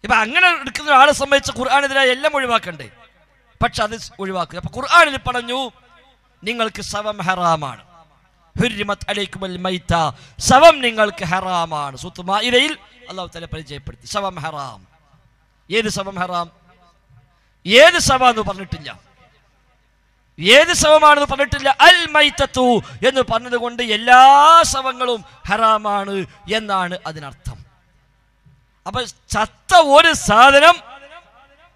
ഇപ്പൊ അങ്ങനെ എടുക്കുന്ന ഒരാളെ സംബന്ധിച്ച് ഖുർആനെതിരായി എല്ലാം ഒഴിവാക്കണ്ടേ? പക്ഷെ അത് ഒഴിവാക്കുക. അപ്പൊ ഖുർആനിൽ പറഞ്ഞു നിങ്ങൾക്ക് ശവം ഹറാമാണ്, ഹുർരിമത് അലൈക്കുമുൽ മൈത, ശവം നിങ്ങൾക്ക് ഹറാമാണ്. സൂറത്ത് മാഇദയിൽ അല്ലാഹു തആല പരിചയപ്പെടുത്തി ശവം ഹറാം. ഏത് ശവം ഹറാം? ഏത് ശവമെന്ന് പറഞ്ഞിട്ടില്ല, ഏത് ശവമാണെന്ന് പറഞ്ഞിട്ടില്ല. അൽ മൈതത്തു എന്ന് പറഞ്ഞതുകൊണ്ട് എല്ലാ ശവങ്ങളും ഹറാമാണ് എന്നാണ് അതിനർത്ഥം. അപ്പൊ ചത്ത ഒരു സാധനം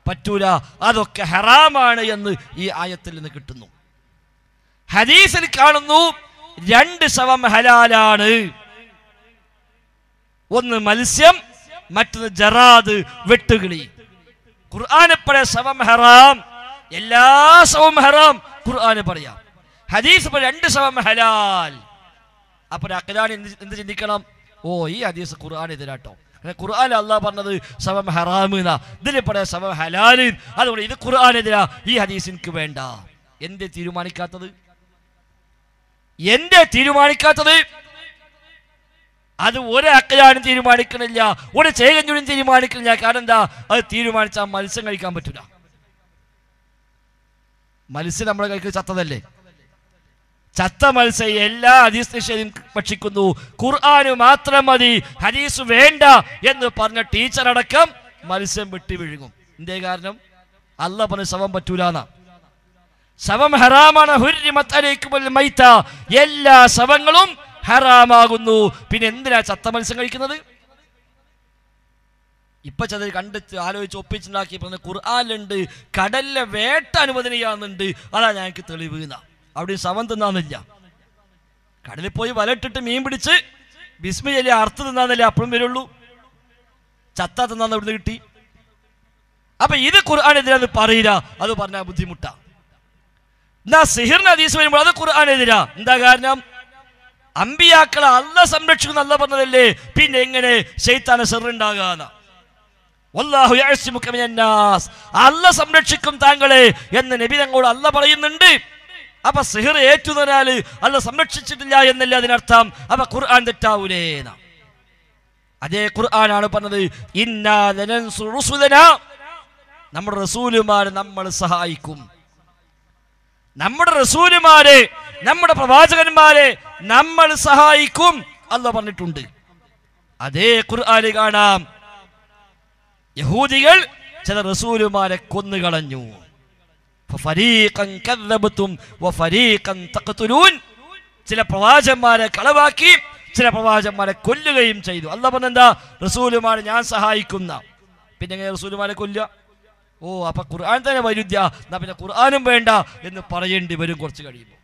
പറ്റൂല, അതൊക്കെ ഹറാമാണ് എന്ന് ഈ ആയത്തിൽ നിന്ന് കിട്ടുന്നു. ഹദീസിൽ കാണുന്നു 2 ശവം ഹലാലാണ്. ഒന്ന് മത്സ്യം, മറ്റൊന്ന് ജറാദ്, വെട്ടുകിളി. ഖുർആന് പറയാ ശവം ഹറാം, എല്ലാ ശവം ഹറാം ഖുർആന് പറയാം. ഹദീസ് 2 ശവം ഹലാൽ. അപ്പൊ അഖിലാൻ എന്ത് ചിന്തിക്കണം? ഓ, ഈ ഹദീസ് ഖുർആൻ എതിരാട്ടോ. ഖുർആൻ അള്ളാഹ് പറഞ്ഞത് ശവം ഹറാം എന്നാ, ഇതിന് പറയാ ശവം ഹലാൽ. അതുകൊണ്ട് ഇത് ഖുർആൻ എതിരാ, ഈ ഹദീസ് എനിക്ക് വേണ്ട. എന്തേ തീരുമാനിക്കാത്തത്? അത് ഒരു അഖിലാനും തീരുമാനിക്കണില്ല, ഒരു ചേകഞ്ഞൂരും തീരുമാനിക്കണില്ല. കാരണം എന്താ? അത് തീരുമാനിച്ചാൽ മത്സ്യം കഴിക്കാൻ പറ്റൂല. മത്സ്യം നമ്മുടെ കൈക്ക് ചത്തതല്ലേ? ചത്ത മത്സ്യം എല്ലാ ഹദീസ് നിഷേധം ഭക്ഷിക്കുന്നു. ഖുർആന് മാത്രം മതി, ഹദീസ് വേണ്ട എന്ന് പറഞ്ഞ ടീച്ചറടക്കം മത്സ്യം വെട്ടി വിഴുങ്ങും. എന്തേ കാരണം? അല്ലാഹ് പറഞ്ഞ ശവം പറ്റൂലാന്നാ. ശവം ഹറാമാണ്. ഹുർരിമത് അലൈക്കുമുൽ മൈത, എല്ലാ ശവങ്ങളും ഹറാമാകുന്നു. പിന്നെ എന്തിനാ ചത്ത മത്സ്യം കഴിക്കുന്നത്? ഇപ്പൊ ചിലർ കണ്ടെത്തി ആലോചിച്ച് ഒപ്പിച്ചുണ്ടാക്കി പറഞ്ഞ ഖുർആനിലുണ്ട് കടലിലെ വേട്ട അനുവദനീയാന്നുണ്ട്, അതാ ഞങ്ങൾക്ക് തെളിവ്. അവിടെ ശവം തിന്നാന്നില്ല. കടലിൽ പോയി വലട്ടിട്ട് മീൻ പിടിച്ച് ബിസ്മില്ല അർത്ഥം തിന്നാന്നല്ലേ അപ്പോഴും വരുള്ളൂ. ചത്ത തിന്നാന്ന് ഇവിടുന്ന് കിട്ടി. അപ്പൊ ഇത് ഖുർആനെതിരാന്ന് പറയില്ല, അത് പറഞ്ഞാൽ ബുദ്ധിമുട്ടാ. എന്നാ സിഹിറിന് ഹദീസ് വരുമ്പോൾ അത് ഖുർആനെതിരാ. എന്താ കാരണം? അമ്പിയാക്കളെ അല്ലാഹ് സംരക്ഷിക്കുന്ന അല്ലാഹ് പറഞ്ഞതല്ലേ, പിന്നെ എങ്ങനെ ശൈത്താനെ സിഹ്റുണ്ടാകാന്ന? വല്ലാഹു യഅസിമുക മിനന്നാസ്, അല്ലാഹ് സംരക്ഷിക്കും താങ്കളെ എന്ന് നബി തങ്ങളോട് അല്ലാഹ് പറയുന്നുണ്ട്. അപ്പൊ സിഹിർ ഏറ്റുന്നതിനാൽ അല്ലാഹ് സംരക്ഷിച്ചിട്ടില്ല എന്നല്ല അതിനർത്ഥം. അപ്പൊ ഖുർആൻ തെറ്റാവൂലേന്ന. അതേ ഖുർആനാണ് പറഞ്ഞത്, ഇന്നാ ലനൻസുറു റുസുലനാ, നമ്മുടെ റസൂലുമാരെ നമ്മൾ സഹായിക്കും. നമ്മുടെ റസൂലുമാരെ, നമ്മുടെ പ്രവാചകന്മാരെ നമ്മൾ സഹായിക്കും അല്ലാഹ് പറഞ്ഞിട്ടുണ്ട്. അതേ ഖുർആനിൽ കാണാം യഹൂദികൾ ചില റസൂലുമാരെ കൊന്നുകളഞ്ഞു. ഫരീഖൻ കദ്ദബതും വഫരീഖൻ തഖ്തുലൂൻ, ചില പ്രവാചകന്മാരെ കളവാക്കി ചില പ്രവാചകന്മാരെ കൊല്ലുകയും ചെയ്തു. അല്ലാഹ് പറഞ്ഞെന്താ? റസൂലുമാരെ ഞാൻ സഹായിക്കുന്ന. പിന്നെ എങ്ങനെ റസൂലുമാരെ കൊല്ലുക? ഓ, അപ്പൊ ഖുർആൻ തന്നെ വൈരുദ്ധ്യ, എന്നാ പിന്നെ ഖുർആനും വേണ്ട എന്ന് പറയേണ്ടി വരും കുറച്ച് കഴിയുമ്പോൾ.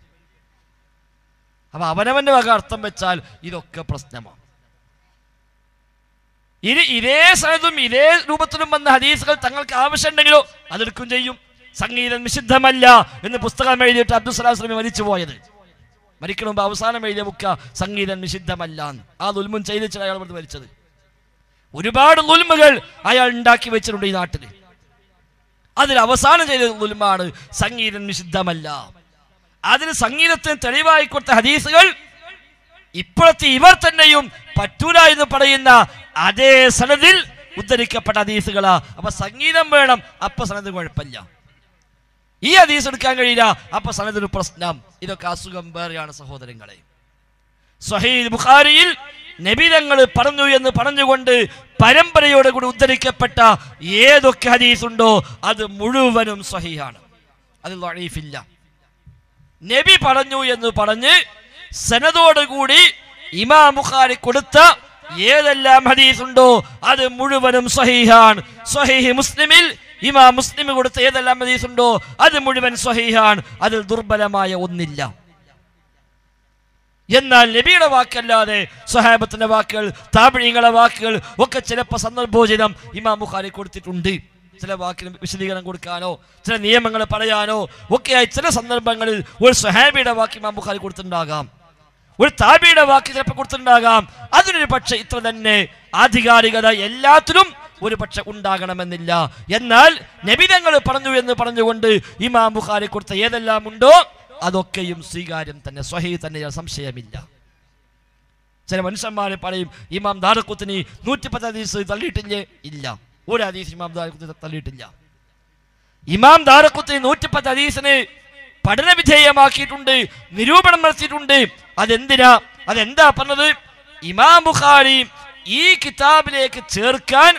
അപ്പൊ അവനവന്റെ വക അർത്ഥം വെച്ചാൽ ഇതൊക്കെ പ്രശ്നമാണ്. ഇനി ഇതേ സനദും ഇതേ രൂപത്തിലും വന്ന ഹദീസുകൾ തങ്ങൾക്ക് ആവശ്യമുണ്ടെങ്കിലോ അതെടുക്കും ചെയ്യും. സംഗീതം നിഷിദ്ധമല്ല എന്ന് പുസ്തകം എഴുതിയിട്ട് അബ്ദുസ്സലാം സ്വലമി മരിച്ചു പോയത്. മരിക്കണ മുമ്പ് അവസാനം എഴുതിയ ബുക്ക സംഗീതം നിഷിദ്ധമല്ല. ആ ദുൽമുൻ ചെയ്തിട്ട് അയാൾ ഇവിടെ മരിച്ചത്. ഒരുപാട് ദുൽമുകൾ അയാൾ ഉണ്ടാക്കി വെച്ചിട്ടുണ്ട് ഈ നാട്ടിൽ. അതിൽ അവസാനം ചെയ്ത ദുൽമാണ് സംഗീതം നിഷിദ്ധമല്ല. അതിന് സംഗീതത്തിന് തെളിവായി കൊടുത്ത ഹദീസുകൾ ഇപ്പോഴത്തെ ഇവർ തന്നെയും പറ്റൂല എന്ന് പറയുന്ന അതേ സനദിൽ ഉദ്ധരിക്കപ്പെട്ട ഹദീസുകളാ. അപ്പൊ സംഗീതം വേണം, അപ്പൊ സനദ് കുഴപ്പമില്ല. ഈ ഹദീസ് എടുക്കാൻ കഴിയില്ല, അപ്പൊ സനദിന് പ്രശ്നം. ഇതൊക്കെ അസുഖം വേറെയാണ് സഹോദരങ്ങളെ. സ്വഹീഹ് ബുഖാരിയിൽ നബി തങ്ങൾ പറഞ്ഞു എന്ന് പറഞ്ഞുകൊണ്ട് പരമ്പരയോടെ കൂടി ഉദ്ധരിക്കപ്പെട്ട ഏതൊക്കെ ഹദീസ് ഉണ്ടോ അത് മുഴുവനും സ്വഹീഹാണ്, അത് ദഈഫില്ല. നബി പറഞ്ഞു എന്ന് പറഞ്ഞ് സനദോടുകൂടി ഇമാം ബുഖാരി കൊടുത്ത ഏതെല്ലാം ഹദീസ് ഉണ്ടോ അത് മുഴുവനും സ്വഹീഹാണ്. സ്വഹീഹ് മുസ്ലിമിൽ ഇമാം മുസ്ലിം കൊടുത്ത ഏതെല്ലാം ഹദീസ് ഉണ്ടോ അത് മുഴുവൻ സ്വഹീഹാണ്, അതിൽ ദുർബലമായ ഒന്നില്ല. എന്നാൽ നബിയുടെ വാക്കല്ലാതെ സ്വഹാബത്തിന്റെ വാക്കുകൾ, താബിഈങ്ങളുടെ വാക്കുകൾ ഒക്കെ ചിലപ്പോൾ സന്ദർഭോചിതം ഇമാം ബുഖാരി കൊടുത്തിട്ടുണ്ട്. ചില വാക്കിന് വിശദീകരണം കൊടുക്കാനോ ചില നിയമങ്ങൾ പറയാനോ ഒക്കെയായി ചില സന്ദർഭങ്ങളിൽ ഒരു സ്വഹാബിയുടെ വാക്ക് ഇമാം ബുഖാരി കൊടുത്തിട്ടുണ്ടാകാം, ഒരു താബിയുടെ വാക്ക് ചിലപ്പോൾ കൊടുത്തിട്ടുണ്ടാകാം. അതിനൊരു പക്ഷെ ഇത്ര തന്നെ ആധികാരികത എല്ലാത്തിലും ഒരു പക്ഷെ ഉണ്ടാകണമെന്നില്ല. എന്നാൽ നബി തങ്ങൾ പറഞ്ഞു എന്ന് പറഞ്ഞുകൊണ്ട് ഇമാം ബുഖാരി കൊടുത്ത ഏതെല്ലാം ഉണ്ടോ അതൊക്കെയും സ്വീകാര്യം തന്നെ, സ്വഹീഹ് തന്നെ, സംശയമില്ല. ചില മനുഷ്യന്മാരെ പറയും ഇമാം ദാറുഖുത്നി 110 ഹദീസ് തള്ളിയിട്ടില്ലേ? ഇല്ല, ഒരു ഹദീസ് ഇമാം ദാറുഖുത്നി തള്ളിയിട്ടില്ല. ഇമാം ദാറുഖുത്നി 110 ഹദീസിനെ പഠന വിധേയമാക്കിയിട്ടുണ്ട്, നിരൂപണം നടത്തിയിട്ടുണ്ട്. അതെന്തിനാ? അതെന്താ പറഞ്ഞത്? ഇമാം ബുഖാരി ഈ കിതാബിലേക്ക് ചേർക്കാൻ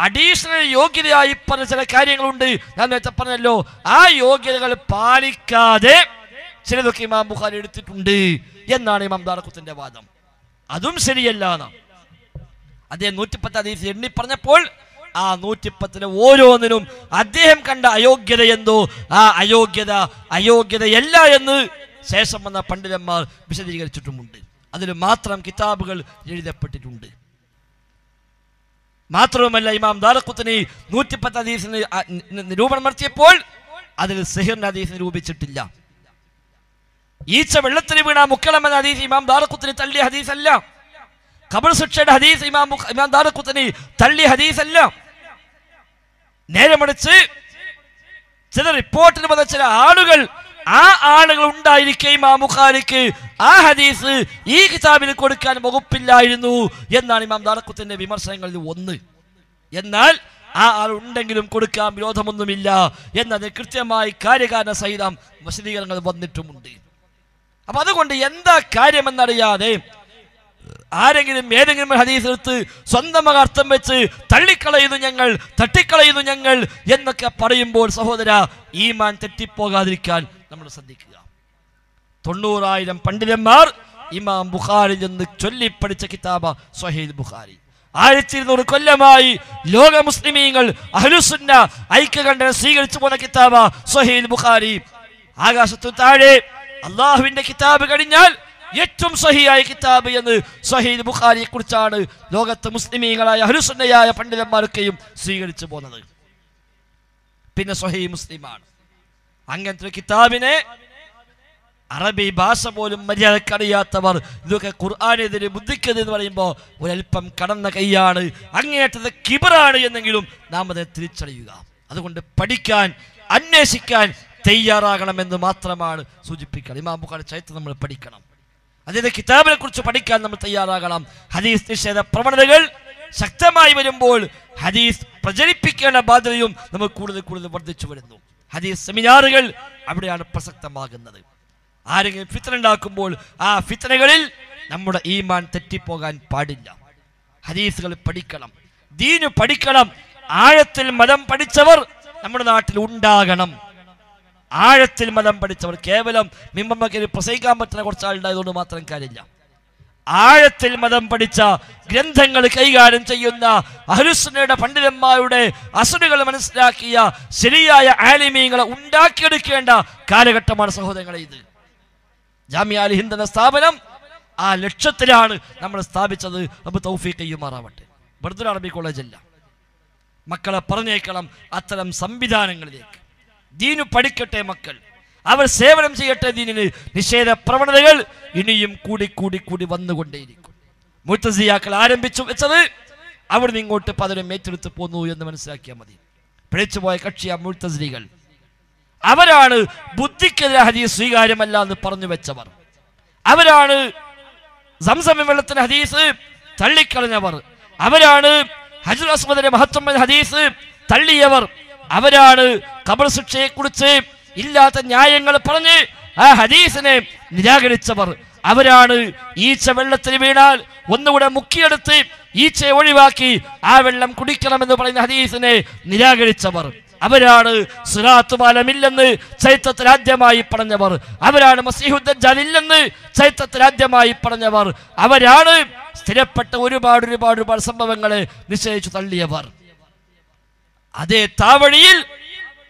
അഡീഷണൽ യോഗ്യതയായി പറഞ്ഞ ചില കാര്യങ്ങളുണ്ട്. ഞാൻ നേരത്തെ പറഞ്ഞല്ലോ, ആ യോഗ്യതകൾ പാലിക്കാതെ ചിലതൊക്കെ ഇമാം ബുഖാരി എടുത്തിട്ടുണ്ട് എന്നാണ് ഇമാം ദാറുഖുത്നിയുടെ വാദം. അതും ശരിയല്ല. അദ്ദേഹം 110 ഹദീസ് എണ്ണി പറഞ്ഞപ്പോൾ ആ 110 ഓരോന്നിനും അദ്ദേഹം കണ്ട അയോഗ്യത എന്തോ ആ അയോഗ്യതയല്ല എന്ന് ശേഷം വന്ന പണ്ഡിതന്മാർ വിശദീകരിച്ചിട്ടുമുണ്ട്. അതിൽ മാത്രം കിതാബുകൾ എഴുതപ്പെട്ടിട്ടുണ്ട്. മാത്രവുമല്ല, ഇമാം ദാറഖുത്നി 110 ഹദീസിന് നിരൂപണം നടത്തിയപ്പോൾ അതിൽ സിഹ്റിന്റെ ഹദീസ് നിരൂപിച്ചിട്ടില്ല. ഈച്ച വെള്ളത്തിൽ വീണ മുക്കളം എന്ന ഹദീസ് ഇമാം ദാറഖുത്നി തള്ളിയ ഹദീസല്ല. ഖബർ ശിക്ഷയുടെ ഹദീസ് ഇമാം ദാറഖുത്നി തള്ളിയ ഹദീസല്ല. നേരെ മറിച്ച് ചില റിപ്പോർട്ടിൽ വന്ന ചില ആളുകൾ ഉണ്ടായിരിക്കെ ഇമാം ബുഖാരിക്ക് ആ ഹദീസ് ഈ കിതാബിൽ കൊടുക്കാൻ വകുപ്പില്ലായിരുന്നു എന്നാണ് ഇമാം ദാറഖുത്നിയുടെ വിമർശനങ്ങളിൽ ഒന്ന്. എന്നാൽ ആ ആൾ ഉണ്ടെങ്കിലും കൊടുക്കാൻ വിരോധമൊന്നുമില്ല എന്നത് കൃത്യമായി കാര്യകാരണ സഹിതം വിശദീകരണങ്ങൾ വന്നിട്ടുമുണ്ട്. അപ്പൊ അതുകൊണ്ട് എന്താ കാര്യമെന്നറിയാതെ ആരെങ്കിലും ഏതെങ്കിലും ഹദീസ് എടുത്ത് സ്വന്തം അർത്ഥം വെച്ച് തട്ടിക്കളയുന്നു ഞങ്ങൾ എന്നൊക്കെ പറയുമ്പോൾ സഹോദര, ഈമാൻ തെറ്റിപ്പോകാതിരിക്കാൻ നമ്മൾ ശ്രദ്ധിക്കുക. 90,000 പണ്ഡിതന്മാർ ഇമാം ബുഖാരിൽ നിന്ന് ചൊല്ലിപ്പടിച്ച കിതാബ സ്വഹീഹ് ബുഖാരി. 1200 കൊല്ലമായി ലോക മുസ്ലിമീങ്ങൾ അഹ്ലുസുന്ന ഐക്യകണ്ഠനം സ്വീകരിച്ചു പോന്ന കിതാബ സ്വഹീഹ് ബുഖാരി. ആകാശത്തു താഴെ അള്ളാഹുവിന്റെ കിതാബ് കഴിഞ്ഞാൽ ഏറ്റവും സ്വഹീഹായ കിതാബ് എന്ന് സ്വഹീഹ് ബുഖാരിയെ കുറിച്ചാണ് ലോകത്തെ മുസ്ലിമീങ്ങളായ അഹ്ലുസുന്നയായ പണ്ഡിതന്മാരൊക്കെയും സ്വീകരിച്ചു പോകുന്നത്. പിന്നെ സ്വഹീഹ് മുസ്ലിമാണ്. അങ്ങനത്തെ കിതാബിനെ അറബി ഭാഷ പോലും മര്യാദക്കറിയാത്തവർ ഇതൊക്കെ ഖുർആനെതിരെ ബുദ്ധിക്കത് എന്ന് പറയുമ്പോൾ ഒരൽപ്പം കടന്ന കൈയാണ്, അങ്ങേയറ്റത്തെ കിബറാണ് എന്നെങ്കിലും നാം അതിനെ തിരിച്ചറിയുക. അതുകൊണ്ട് പഠിക്കാൻ അന്വേഷിക്കാൻ തയ്യാറാകണമെന്ന് മാത്രമാണ് സൂചിപ്പിക്കണം. ഇമാം ബുഖാരി ചരിത്രം നമ്മൾ പഠിക്കണം. അതിന്റെ കിതാബിനെ കുറിച്ച് പഠിക്കാൻ നമ്മൾ തയ്യാറാകണം. ഹദീസ് നിഷേധ പ്രവണതകൾ ശക്തമായി വരുമ്പോൾ ഹദീസ് പ്രചരിപ്പിക്കേണ്ട ബാധ്യതയും നമുക്ക് കൂടുതൽ വർദ്ധിച്ചു വരുന്നു. ഹദീസ് സെമിനാറുകൾ അവിടെയാണ് പ്രസക്തമാകുന്നത്. ആരെങ്കിലും ഫിത്ന ഉണ്ടാക്കുമ്പോൾ ആ ഫിത്നകളിൽ നമ്മുടെ ഈമാൻ തെറ്റിപ്പോകാൻ പാടില്ല. ഹദീസുകൾ പഠിക്കണം, ദീന് പഠിക്കണം. ആഴത്തിൽ മതം പഠിച്ചവർ നമ്മുടെ നാട്ടിൽ ഉണ്ടാകണം. ആഴത്തിൽ മതം പഠിച്ചവർ കേവലം മിമ്പമ്മക്ക് പ്രസംഗിക്കാൻ പറ്റുന്ന കുറച്ചാളുണ്ടായതുകൊണ്ട് മാത്രം കാര്യമില്ല. ആഴത്തിൽ മതം പഠിച്ച ഗ്രന്ഥങ്ങൾ കൈകാര്യം ചെയ്യുന്ന അഹ്ലുസുന്നയുടെ പണ്ഡിതന്മാരുടെ അസുനുകൾ മനസ്സിലാക്കിയ ശരിയായ ആലിമീങ്ങളെ ഉണ്ടാക്കിയെടുക്കേണ്ട കാലഘട്ടമാണ് സഹോദരങ്ങളെ ഇത്. ജാമിഅ അൽ ഹിന്ദ് എന്ന സ്ഥാപനം ആ ലക്ഷ്യത്തിലാണ് നമ്മൾ സ്ഥാപിച്ചത്. റബ്ബ് തൗഫീഖ് ചെയ്യുമാറാവട്ടെ. വെറുതെ അറബി കോളേജല്ല, മക്കളെ പറഞ്ഞേക്കണം അത്തരം സംവിധാനങ്ങളിലേക്ക്. ദീനു പഠിക്കട്ടെ മക്കൾ, അവർ സേവനം ചെയ്യട്ടെ ദീനിന്. നിഷേധ പ്രവണതകൾ ഇനിയും കൂടി വന്നുകൊണ്ടേയിരിക്കും. മുഅ്തസിലിയാക്കൾ ആരംഭിച്ചു വെച്ചത് അവിടുന്ന് ഇങ്ങോട്ട് പലരും ഏറ്റെടുത്ത് പോന്നു എന്ന് മനസ്സിലാക്കിയാൽ മതി. പിഴച്ചുപോയ കക്ഷിയ മുഅ്തസിലികൾ. അവരാണ് ബുദ്ധിക്കെതിരെ ഹദീസ് സ്വീകാര്യമല്ല എന്ന് പറഞ്ഞു വെച്ചവർ. അവരാണ് സംസം വെള്ളത്തിന് ഹദീസ് തള്ളിക്കളഞ്ഞവർ. അവരാണ് ഹജറുൽ അസ്വദിന്റെ മഹത്വം എന്ന ഹദീസ് തള്ളിയവർ. അവരാണ് ഖബർ ശിക്ഷയെ കുറിച്ച് ഇല്ലാത്ത ന്യായങ്ങൾ പറഞ്ഞ് ആ ഹദീസിനെ നിരാകരിച്ചവർ. അവരാണ് ഈച്ച വെള്ളത്തിൽ വീണാൽ ഒന്നുകൂടെ മുക്കിയെടുത്ത് ഈച്ചയെ ഒഴിവാക്കി ആ വെള്ളം കുടിക്കണമെന്ന് പറയുന്ന ഹദീസിനെ നിരാകരിച്ചവർ. അവരാണ് സിറാത്ത് പാലമില്ലെന്ന് ചരിത്രത്തിൽ ആദ്യമായി പറഞ്ഞവർ. അവരാണ് മസീഹുദ് ദജ്ജാൽ ഇല്ലെന്ന് ചരിത്രത്തിൽ ആദ്യമായി പറഞ്ഞവർ. അവരാണ് സ്ഥിരപ്പെട്ട ഒരുപാട് സംഭവങ്ങളെ നിശ്ചയിച്ചു തള്ളിയവർ. അതേ താവഴിയിൽ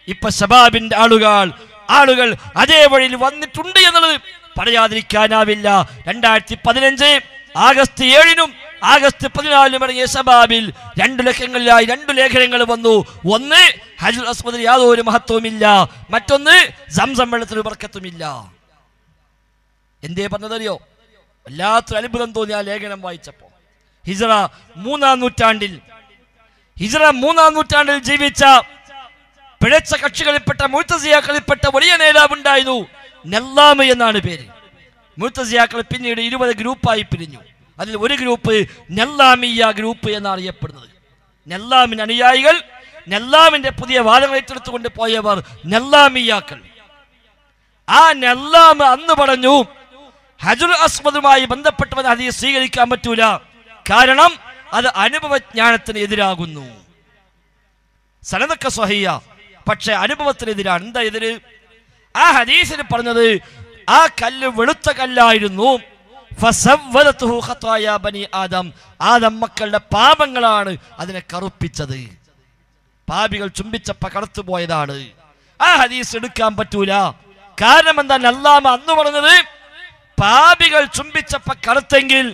ഇപ്പൊ ശബാബിന്റെ ആളുകൾ അതേ വഴിയിൽ വന്നിട്ടുണ്ട് എന്നുള്ളത് പറയാതിരിക്കാനാവില്ല. 2015 ആഗസ്റ്റ് 7-നും ആഗസ്റ്റ് 14-നും ഇറങ്ങിയ ശബാബിൽ 2 ലക്കങ്ങളിലായി 2 ലേഖനങ്ങൾ വന്നു. ഒന്ന് ഹജറുൽ അസ്വദിന് യാതൊരു മഹത്വമില്ല, മറ്റൊന്ന് സംസം വെള്ളത്തിന് ബർക്കത്തുമില്ല. എന്തേ പറഞ്ഞതറിയോ? വല്ലാത്തൊരു അത്ഭുതം തോന്നി ആ ലേഖനം വായിച്ചപ്പോ. ഹിജ്റ 3-ാം നൂറ്റാണ്ടിൽ ജീവിച്ച പിഴച്ച കക്ഷികളിൽപ്പെട്ട മുഅ്തസിലികളിൽപ്പെട്ട വലിയ നേതാവുണ്ടായിരുന്നു. നെല്ലാമ് എന്നാണ് പേര്. മുഅ്തസിലികൾ പിന്നീട് 20 ഗ്രൂപ്പായി പിരിഞ്ഞു. അതിൽ ഒരു ഗ്രൂപ്പ് നെല്ലാമിയ ഗ്രൂപ്പ് എന്നറിയപ്പെടുന്നത്. നെല്ലാമിന് അനുയായികൾ, നെല്ലാമിന്റെ പുതിയ വാദങ്ങൾ ഏറ്റെടുത്തുകൊണ്ട് പോയവർ നെല്ലാമിയാക്കൾ. ആ നെല്ലാമ് അന്ന് പറഞ്ഞു ഹജറുൽ അസ്വദുമായി ബന്ധപ്പെട്ടവൻ ഹദീസ് സ്വീകരിക്കാൻ പറ്റൂല, കാരണം അത് അനുഭവജ്ഞാനത്തിന് എതിരാകുന്നു. സനദൊക്കെ സ്വഹിയ, പക്ഷെ അനുഭവത്തിനെതിരാണ്. എന്താ എതിര്? ആ ഹദീസിന് പറഞ്ഞത് ആ കല്ല് വെളുത്ത കല്ലായിരുന്നു, ഫസവ്വദതുഹു ഖതായ ബനി ആദം, ആദം മക്കളുടെ പാപങ്ങളാണ് അതിനെ കറുപ്പിച്ചത്. പാപികൾ ചുംബിച്ചപ്പ കറുത്തുപോയതാണ്. ആ ഹദീസ് എടുക്കാൻ പറ്റൂല. കാരണം എന്താണ്? അല്ലാഹു അന്ന് പറഞ്ഞത് പാപികൾ ചുംബിച്ചപ്പ കറുത്തെങ്കിൽ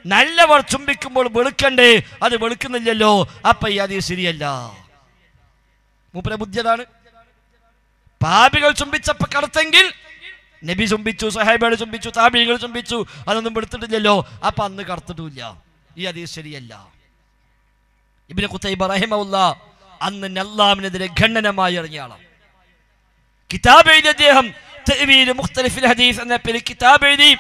നല്ലവർ ചുംബിക്കുമ്പോൾ വെളുക്കണ്ടേ, അത് വെളുക്കുന്നില്ലല്ലോ, അപ്പൊ ഈ ഹദീസ് ശരിയല്ല. മൂപ്പരെ ബുദ്ധിയതാണ്. പാപികൾ ചുംബിച്ചപ്പ കറുത്തെങ്കിൽ നബി ചുംബിച്ചു, സഹാബികൾ ചുംബിച്ചു, താബിഈകൾ ചുംബിച്ചു, അതൊന്നും വെളുത്തിട്ടില്ലല്ലോ, അപ്പൊ അന്ന് കറുത്തിട്ടില്ല. ഈ ഹദീസ് ശരിയല്ല. ഇബ്നു ഖുതൈബ റഹിമഹുല്ലാഹ് അന്ന് അല്ലാഹുവിനെതിരെ ഖണ്ഡനമായി ഇറങ്ങിയ ആളാണ്. കിതാബ് എഴുതി അദ്ദേഹം തഅ്വീൽ മുഖ്തലിഫിൽ ഹദീസ് എന്ന പേരിൽ കിതാബ് എഴുതി.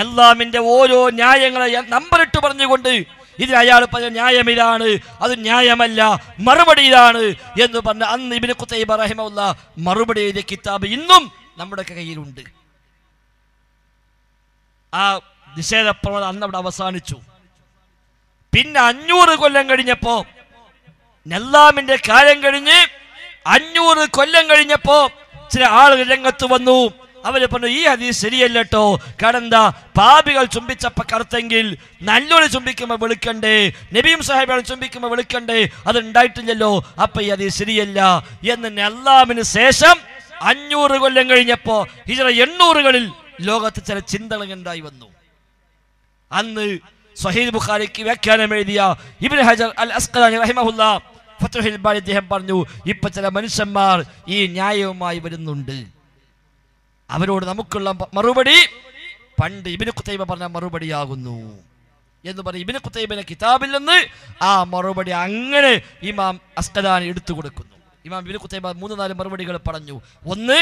അല്ലാഹുവിന്റെ ഓരോ ന്യായങ്ങളെ നമ്പറിട്ട് പറഞ്ഞുകൊണ്ട് ഇതിൽ അയാൾ പറഞ്ഞ ന്യായം ഇതാണ്, അത് ന്യായമല്ല, മറുപടി ഇതാണ് എന്ന് പറഞ്ഞ അന്ന് ഇബ്നു ഖുതൈബ റഹിമഹുല്ലാഹ് മറുപടി എഴുതിയ കിതാബ് ഇന്നും നമ്മുടെ കയ്യിലുണ്ട്. ആ നിഷേധപ്രവണത അന്ന് അവിടെ അവസാനിച്ചു. പിന്നെ 500 കൊല്ലം കഴിഞ്ഞപ്പോ, അല്ലാഹുവിന്റെ കാലം കഴിഞ്ഞ് 500 കൊല്ലം കഴിഞ്ഞപ്പോ ചില ആളുകൾ രംഗത്ത് വന്നു. അവര് പറഞ്ഞു ഈ ഹദീസ് ശരിയല്ല കേട്ടോ. കാരണം എന്താ? പാപികൾ ചുംബിച്ചപ്പ കറുത്തെങ്കിൽ നല്ലൊരു ചുംബിക്കുമ്പോ വെളുക്കണ്ടേ, നബിയും സഹാബികളും ചുംബിക്കുമ്പോ വെളുക്കണ്ടേ, അത് ഉണ്ടായിട്ടില്ലല്ലോ, അപ്പൊ ഈ ഹദീസ് ശരിയല്ല എന്ന് അല്ലാഹുവിന് ശേഷം 500 കൊല്ലം കഴിഞ്ഞപ്പോ ഹിജ്റ 800-കളിൽ ലോകത്ത് ചില ചിന്തകൾ ഉണ്ടായി വന്നു. അന്ന് സ്വഹീഹ് ബുഖാരിക്ക് വ്യാഖ്യാനം എഴുതിയ ഇബ്നു ഹജർ അൽ അസ്ഖലാനി റഹിമഹുല്ലാഹ് ഫത്ഹുൽ ബാരി അദ്ദേഹം പറഞ്ഞു, ഇപ്പൊ ചില മനുഷ്യന്മാർ ഈ ന്യായവുമായി വരുന്നുണ്ട്. അവരോട് നമുക്കുള്ള മറുപടി പണ്ട് ഇബ്നു ഖുതൈബ പറഞ്ഞ മറുപടിയാകുന്നു എന്ന് പറഞ്ഞ് ഇബ്നു ഖുതൈബിന്റെ കിതാബിൽ നിന്ന് ആ മറുപടി അങ്ങനെ ഇമാം അസ്ഖലാനി എടുത്തു കൊടുക്കുന്നു. ഇമാം ഇബ്നു ഖുതൈബ 3-4 മറുപടികൾ പറഞ്ഞു. ഒന്ന്,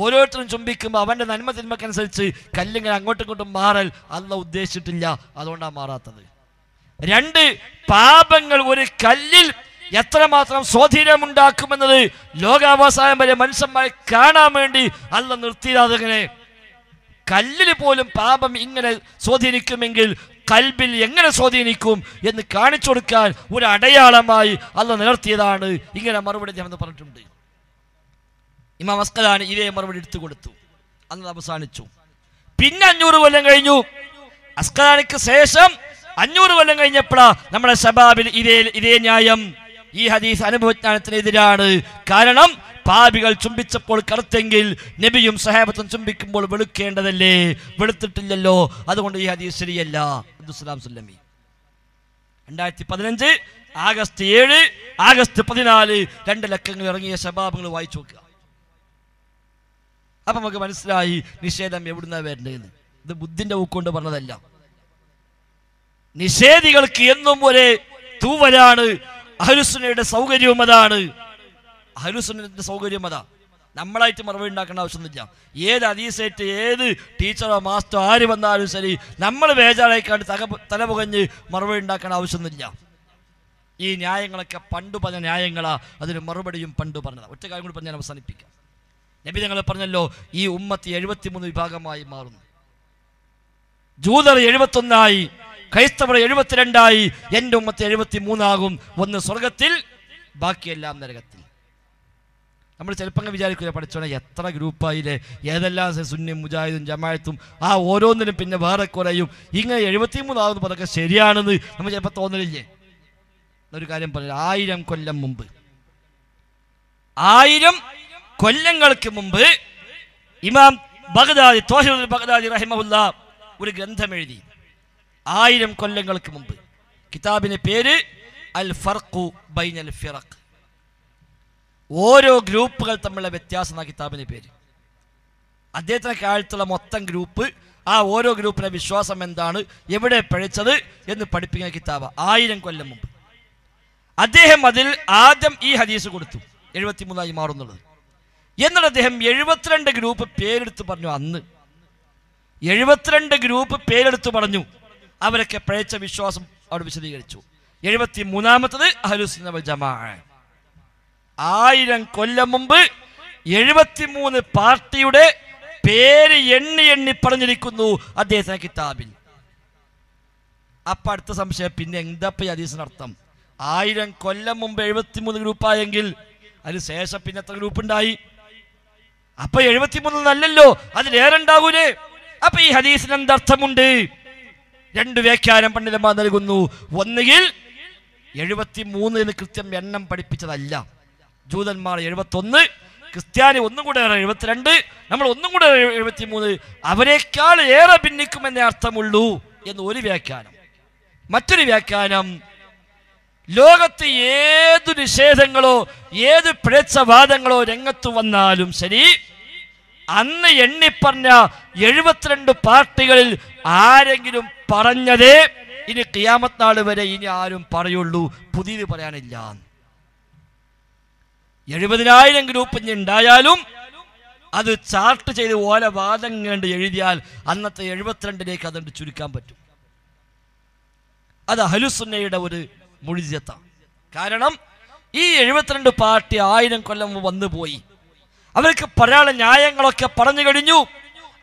ഓരോരുത്തരും ചുംബിക്കുമ്പോൾ അവന്റെ നന്മ തിന്മക്കനുസരിച്ച് കല്ലിങ്ങനെ അങ്ങോട്ടും ഇങ്ങോട്ടും മാറൽ അല്ലാഹു ഉദ്ദേശിച്ചിട്ടില്ല, അതുകൊണ്ടാണ് മാറാത്തത്. 2, പാപങ്ങൾ ഒരു കല്ലിൽ എത്രമാത്രം സ്വാധീനമുണ്ടാക്കുമെന്നത് ലോകാവസാനം വരെ മനുഷ്യന്മാരെ കാണാൻ വേണ്ടി അല്ലാഹു നിർത്തിയതങ്ങനെ. കല്ലിൽ പോലും പാപം ഇങ്ങനെ സ്വാധീനിക്കുമെങ്കിൽ കൽബിൽ എങ്ങനെ സ്വാധീനിക്കും എന്ന് കാണിച്ചു കൊടുക്കാൻ ഒരു അടയാളമായി അല്ലാഹു നിലർത്തിയതാണ്. ഇങ്ങനെ മറുപടി ഞാൻ പറഞ്ഞിട്ടുണ്ട്. ഇമാം അസ്ഖലാനി ഇതേ മറുപടി എടുത്തു കൊടുത്തു. അന്ന് അവസാനിച്ചു. പിന്നെ 500 കൊല്ലം കഴിഞ്ഞു. അസ്ഖലാനിക്ക് ശേഷം 500 കൊല്ലം കഴിഞ്ഞപ്പോഴാ നമ്മുടെ ശബാബിൽ ഇതേ ന്യായം. ഈ ഹദീസ് അനുഭവജ്ഞാനത്തിനെതിരാണ്. കാരണം പാപികൾ ചുംബിച്ചപ്പോൾ കറുത്തെങ്കിൽ നബിയും സഹാബത്തും ചുംബിക്കുമ്പോൾ വെളുക്കേണ്ടതല്ലേ, വെളുത്തിട്ടില്ലല്ലോ, അതുകൊണ്ട് ഈ ഹദീസ് ശരിയല്ല. അബ്ദുസ്സലാം സുല്ലമി 2015 ആഗസ്റ്റ് 7, ആഗസ്റ്റ് 14 2 ലക്കങ്ങൾ ഇറങ്ങിയ ശബാബുകൾ വായിച്ചു നോക്കുക. അപ്പൊ നമുക്ക് മനസ്സിലായി നിഷേധം എവിടുന്നാ വരേണ്ടതെന്ന്. ഇത് ബുദ്ധിന്റെ ഊക്കൊണ്ട് പറഞ്ഞതല്ല. നിഷേധികൾക്ക് എന്നും ഒരേ തൂവലാണ്. അഹ്ലുസുന്നയുടെ സൗകര്യവും അതാണ്. അഹ്ലുസുന്നയുടെ സൗകര്യം അതാ. നമ്മളായിട്ട് മറുപടി ഉണ്ടാക്കേണ്ട ആവശ്യമൊന്നുമില്ല. ഏത് ഹദീസായിട്ട് ഏത് ടീച്ചറോ മാസ്റ്ററോ ആര് വന്നാലും ശരി നമ്മൾ ബേജാറായിക്കാണ്ട് തലപുകഞ്ഞ് മറുപടി ഉണ്ടാക്കേണ്ട ആവശ്യമൊന്നുമില്ല. ഈ ന്യായങ്ങളൊക്കെ പണ്ട് പറഞ്ഞ ന്യായങ്ങളാ, അതിന് മറുപടിയും പണ്ട് പറഞ്ഞതാ. ഒറ്റ കാര്യം കൂടി പറഞ്ഞ് ഞാൻ അവസാനിപ്പിക്കാം. നബി ഞങ്ങൾ പറഞ്ഞല്ലോ, ഈ ഉമ്മത്ത് 73 വിഭാഗമായി മാറുന്നു. ജൂതർ 71 ക്രൈസ്തവർ 72 എൻ്റെ ഉമ്മത്ത് 73 ഒന്ന് സ്വർഗത്തിൽ, ബാക്കിയെല്ലാം നരകത്തിൽ. നമ്മൾ ചിലപ്പോൾ വിചാരിക്കുക, പഠിച്ചോണെ എത്ര ഗ്രൂപ്പായില്ലേ, ഏതെല്ലാം സുന്നിയും മുജാഹിദും ജമാഅത്തും, ആ ഓരോന്നിനും പിന്നെ വേറെ കുറയും, ഇങ്ങനെ 73 പതൊക്കെ ശരിയാണെന്ന് നമ്മൾ ചിലപ്പോൾ തോന്നലില്ലേ? ഒരു കാര്യം പറഞ്ഞു, 1000 കൊല്ലം മുമ്പ്, 1000 കൊല്ലങ്ങൾക്ക് മുമ്പ് ഇമാം ബഗ്ദാദി ത്വാഹിറുൽ ബഗ്ദാദി റഹിമഹുല്ലാഹ് ഒരു ഗ്രന്ഥം എഴുതി. 1000 കൊല്ലങ്ങൾക്ക് മുമ്പ്. കിതാബിന്റെ പേര് അൽ ഫർഖു ബൈനൽ ഫിറഖ്. ഓരോ ഗ്രൂപ്പുകൾ തമ്മിലുള്ള വ്യത്യാസം എന്ന കിതാബിന്റെ പേര്. അദ്ദേഹത്തിന്റെ കാലത്തുള്ള മൊത്തം ഗ്രൂപ്പ്, ആ ഓരോ ഗ്രൂപ്പിന്റെ വിശ്വാസം എന്താണ്, എവിടെ പഴിച്ചത് എന്ന് പഠിപ്പിക്കുന്ന കിതാബ്. 1000 കൊല്ലം മുമ്പ് അദ്ദേഹം അതിൽ ആദ്യം ഈ ഹദീസ് കൊടുത്തു, 73 മാറുന്നുള്ളത്. എന്നിട്ട് അദ്ദേഹം 72 ഗ്രൂപ്പ് പേരെടുത്ത് പറഞ്ഞു. അന്ന് 72 ഗ്രൂപ്പ് പേരെടുത്ത് പറഞ്ഞു. അവരൊക്കെ പഴച്ച വിശ്വാസം അവിടെ വിശദീകരിച്ചു. 73ാമത്തത് അഹ്ലുസുന്ന വൽ ജമാഅ. 1000 കൊല്ലം മുമ്പ് 73 പാർട്ടിയുടെ പേര് എണ്ണി പറഞ്ഞിരിക്കുന്നു അദ്ദേഹത്തിന്റെ കിതാബിൽ. അപ്പൊ അടുത്ത സംശയം, പിന്നെ എന്താ ഈ ഹദീസിനർത്ഥം? 1000 കൊല്ലം മുമ്പ് 73 ഗ്രൂപ്പായെങ്കിൽ അതിന് ശേഷം പിന്നെ എത്ര ഗ്രൂപ്പ് ഉണ്ടായി? അപ്പൊ 73 നല്ലല്ലോ, അതിലേറെ ഉണ്ടാകൂലേ? അപ്പൊ ഈ ഹദീസിന് എന്തർത്ഥമുണ്ട്? രണ്ട് വ്യാഖ്യാനം പണ്ഡിതന്മാർ നൽകുന്നു. ഒന്നുകിൽ 73 എന്ന് കൃത്യം എണ്ണം പഠിപ്പിച്ചതല്ല. ജൂതന്മാർ 71, ക്രിസ്ത്യാനി ഒന്നും കൂടെ 72, നമ്മൾ ഒന്നും കൂടെ 73, അവരെക്കാൾ ഏറെ ഭിന്നിക്കുമെന്നേ അർത്ഥമുള്ളൂ എന്ന് ഒരു വ്യാഖ്യാനം. മറ്റൊരു വ്യാഖ്യാനം, ലോകത്ത് ഏതു നിഷേധങ്ങളോ ഏത് പിഴച്ചവാദങ്ങളോ രംഗത്തു വന്നാലും ശരി, അന്ന് എണ്ണിപ്പറഞ്ഞ 72 പാർട്ടികളിൽ ആരെങ്കിലും പറഞ്ഞതേ ഇനി ഖിയാമത്ത് നാൾ വരെ ഇനി ആരും പറയുള്ളൂ, പുതിയത് പറയാനില്ല. 70,000 ഗ്രൂപ്പ് ഉണ്ടായാലും അത് ചാർട്ട് ചെയ്ത് ഓല വാദം കണ്ട് എഴുതിയാൽ അന്നത്തെ 72ലേക്ക് അതുകൊണ്ട് ചുരുക്കാൻ പറ്റും. അത് അഹ്ലുസുന്നയുടെ ഒരു മുഴുജിയത്താണ്. കാരണം ഈ 72 പാർട്ടി 1000 കൊല്ലം വന്നു പോയി. അവർക്ക് പറയാനുള്ള ന്യായങ്ങളൊക്കെ പറഞ്ഞു കഴിഞ്ഞു.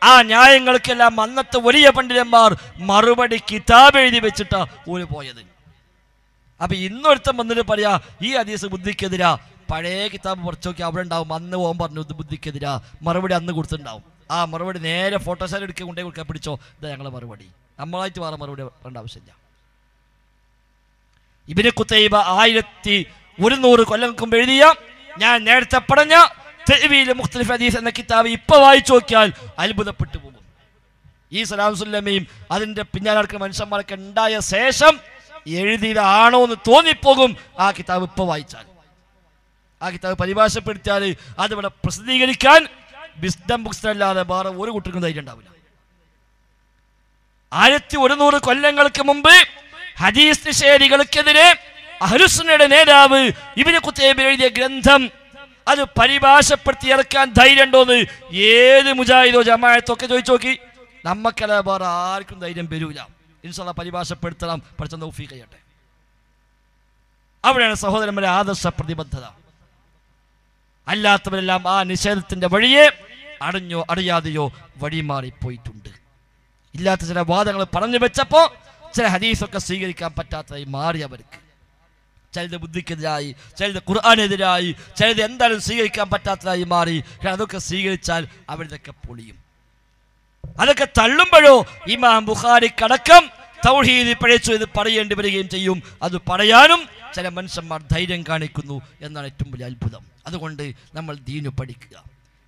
ആ ന്യായങ്ങൾക്കെല്ലാം അന്നത്തെ വലിയ പണ്ഡിതന്മാർ മറുപടി കിതാബ് എഴുതി വെച്ചിട്ടാ ഓര് പോയത്. അപ്പൊ ഇന്നൊരുത്തം വന്നിട്ട് പറയാ ഈ ഹദീസ് ബുദ്ധിക്കെതിരാ, പഴയ കിതാബ് കുറച്ച് നോക്കി അവിടെ ഉണ്ടാവും. അന്ന് പോകാൻ പറഞ്ഞു ഇത് ബുദ്ധിക്കെതിരാ, മറുപടി അന്ന് കൊടുത്തിട്ടുണ്ടാവും. ആ മറുപടി നേരെ ഫോട്ടോസ്റ്റാറ്റ് എടുക്കുക കൊണ്ടേ കൊടുക്കാൻ പിടിച്ചോ, ഇതാ ഞങ്ങളെ മറുപടി. നമ്മളായിട്ട് വേറെ മറുപടി പറയേണ്ട ആവശ്യമില്ല. ഇബ്നു ഖുതൈബ 1100 കൊല്ലം മുമ്പ് എഴുതിയ, ഞാൻ നേരത്തെ പറഞ്ഞ തഅ്വീൽ മുഖ്തലിഫ് ഹദീസ് എന്ന കിതാബ് ഇപ്പൊ വായിച്ചു നോക്കിയാൽ അത്ഭുതപ്പെട്ടു പോകും. ഈ സലാം സുല്ലമയും അതിന്റെ പിന്നാലെ നടക്കുന്ന മനുഷ്യന്മാരൊക്കെ ഉണ്ടായ ശേഷം എഴുതിയതാണോ എന്ന് തോന്നിപ്പോകും ആ കിതാബ് ഇപ്പൊ വായിച്ചാൽ. ആ കിതാബ് പരിഭാഷപ്പെടുത്തിയാൽ അതിവിടെ പ്രസിദ്ധീകരിക്കാൻ വിസ്ഡം ബുക്സിനല്ലാതെ വേറെ ഒരു കുട്ടിക്കും ധൈര്യം ഉണ്ടാവില്ല. 1100 കൊല്ലങ്ങൾക്ക് മുമ്പ് ഹദീസ് നിഷേധികൾക്കെതിരെ അഹ്ലുസുന്നയുടെ നേതാവ് ഇബ്നു ഖുതൈബ എഴുതിയ ഗ്രന്ഥം അത് പരിഭാഷപ്പെടുത്തി ഇറക്കാൻ ധൈര്യം ഉണ്ടോന്ന് ഏത് മുജാഹിദോ ജമാഅത്തോ ഒക്കെ ചോദിച്ചു നോക്കി. നമ്മക്കല്ല വേറെ ആർക്കും ധൈര്യം വരൂല. ഇൻഷാ അല്ലാഹ് പരിഭാഷപ്പെടുത്തണം, പഠിച്ച തൗഫീഖ് ചെയ്യട്ടെ. അവിടെയാണ് സഹോദരന്മാരെ ആദർശ പ്രതിബദ്ധത. അല്ലാത്തവരെല്ലാം ആ നിഷേധത്തിന്റെ വഴിയെ അടഞ്ഞോ അറിയാതെയോ വഴിമാറിപ്പോയിട്ടുണ്ട്. ഇല്ലാത്ത ചില വാദങ്ങൾ പറഞ്ഞു വെച്ചപ്പോ ചില ഹദീസൊക്കെ സ്വീകരിക്കാൻ പറ്റാത്തതായി മാറി അവർക്ക്. ചിലത് ബുദ്ധിക്കെതിരായി, ചിലത് ഖുർആനെതിരായി, ചിലത് എന്തായാലും സ്വീകരിക്കാൻ പറ്റാത്തതായി മാറി. അതൊക്കെ സ്വീകരിച്ചാൽ അവരിതൊക്കെ പൊളിയും. അതൊക്കെ തള്ളുമ്പോഴോ ഇമാം ബുഖാരിക്കടക്കം തൗഹീദ് പിഴച്ചു ഇത് പറയേണ്ടി വരികയും ചെയ്യും. അത് പറയാനും ചില മനുഷ്യന്മാർ ധൈര്യം കാണിക്കുന്നു എന്നാണ് ഏറ്റവും വലിയ അത്ഭുതം. അതുകൊണ്ട് നമ്മൾ ദീനു പഠിക്കുക,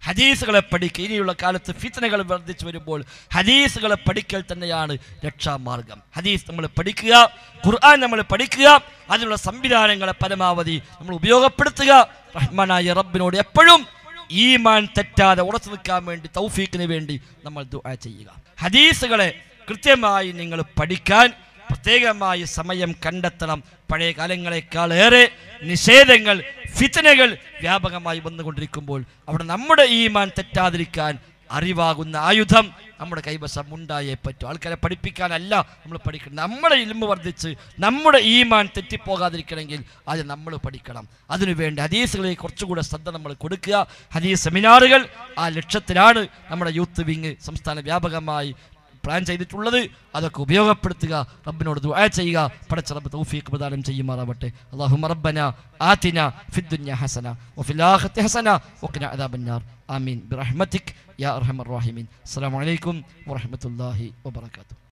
ഹദീസുകളെ പഠിക്കുക. ഇനിയുള്ള കാലത്ത് ഫിത്നകൾ വർദ്ധിച്ചു വരുമ്പോൾ ഹദീസുകളെ പഠിക്കൽ തന്നെയാണ് രക്ഷാമാർഗം. ഹദീസ് നമ്മൾ പഠിക്കുക, ഖുർആൻ നമ്മൾ പഠിക്കുക, അതിനുള്ള സംവിധാനങ്ങളെ പരമാവധി നമ്മൾ ഉപയോഗപ്പെടുത്തുക. റഹ്മാനായ റബ്ബിനോട് എപ്പോഴും ഈമാൻ തെറ്റാതെ ഉറച്ചു നിൽക്കാൻ വേണ്ടി തൗഫീഖിന് വേണ്ടി നമ്മൾ ദുആ ചെയ്യുക. ഹദീസുകളെ കൃത്യമായി നിങ്ങൾ പഠിക്കാൻ പ്രത്യേകമായി സമയം കണ്ടെത്തണം. പഴയ കാലങ്ങളെക്കാളേറെ നിഷേധങ്ങൾ, ഫിത്നകൾ വ്യാപകമായി വന്നുകൊണ്ടിരിക്കുമ്പോൾ അവിടെ നമ്മുടെ ഈമാൻ തെറ്റാതിരിക്കാൻ അറിവാകുന്ന ആയുധം നമ്മുടെ കൈവശം ഉണ്ടായേ പറ്റൂ. ആൾക്കാരെ പഠിപ്പിക്കാനല്ല നമ്മൾ പഠിക്കണം. നമ്മുടെ ഇൽമ് വർദ്ധിച്ച് നമ്മുടെ ഈമാൻ തെറ്റിപ്പോകാതിരിക്കണമെങ്കിൽ അത് നമ്മൾ പഠിക്കണം. അതിനുവേണ്ടി ഹദീസുകളിൽ കുറച്ചുകൂടെ ശ്രദ്ധ നമ്മൾ കൊടുക്കുക. ഹദീസ് സെമിനാറുകൾ ആ ലക്ഷ്യത്തിലാണ് നമ്മുടെ യൂത്ത് വിങ് സംസ്ഥാന വ്യാപകമായി പ്ലാൻ ചെയ്തിട്ടുള്ളത്. അതൊക്കെ ഉപയോഗപ്പെടുത്തുക, റബ്ബിനോട് ദുആ ചെയ്യുക. പടച്ച റബ്ബ് തൗഫീഖ് പ്രദാനം ചെയ്യുമാറാവട്ടെ. അല്ലാഹുമ്മ റബ്ബന ആതിന ഫിദ്ദുനിയ ഹസന വഫിൽ ആഖിറതി ഹസന വഖിന അദാബന്നാർ. ആമീൻ ബിറഹ്മതിക് യാ അർഹമർ റഹീമീൻ. അസ്സലാമു അലൈക്കും വറഹ്മത്തുള്ളാഹി വബറകാതുഹു.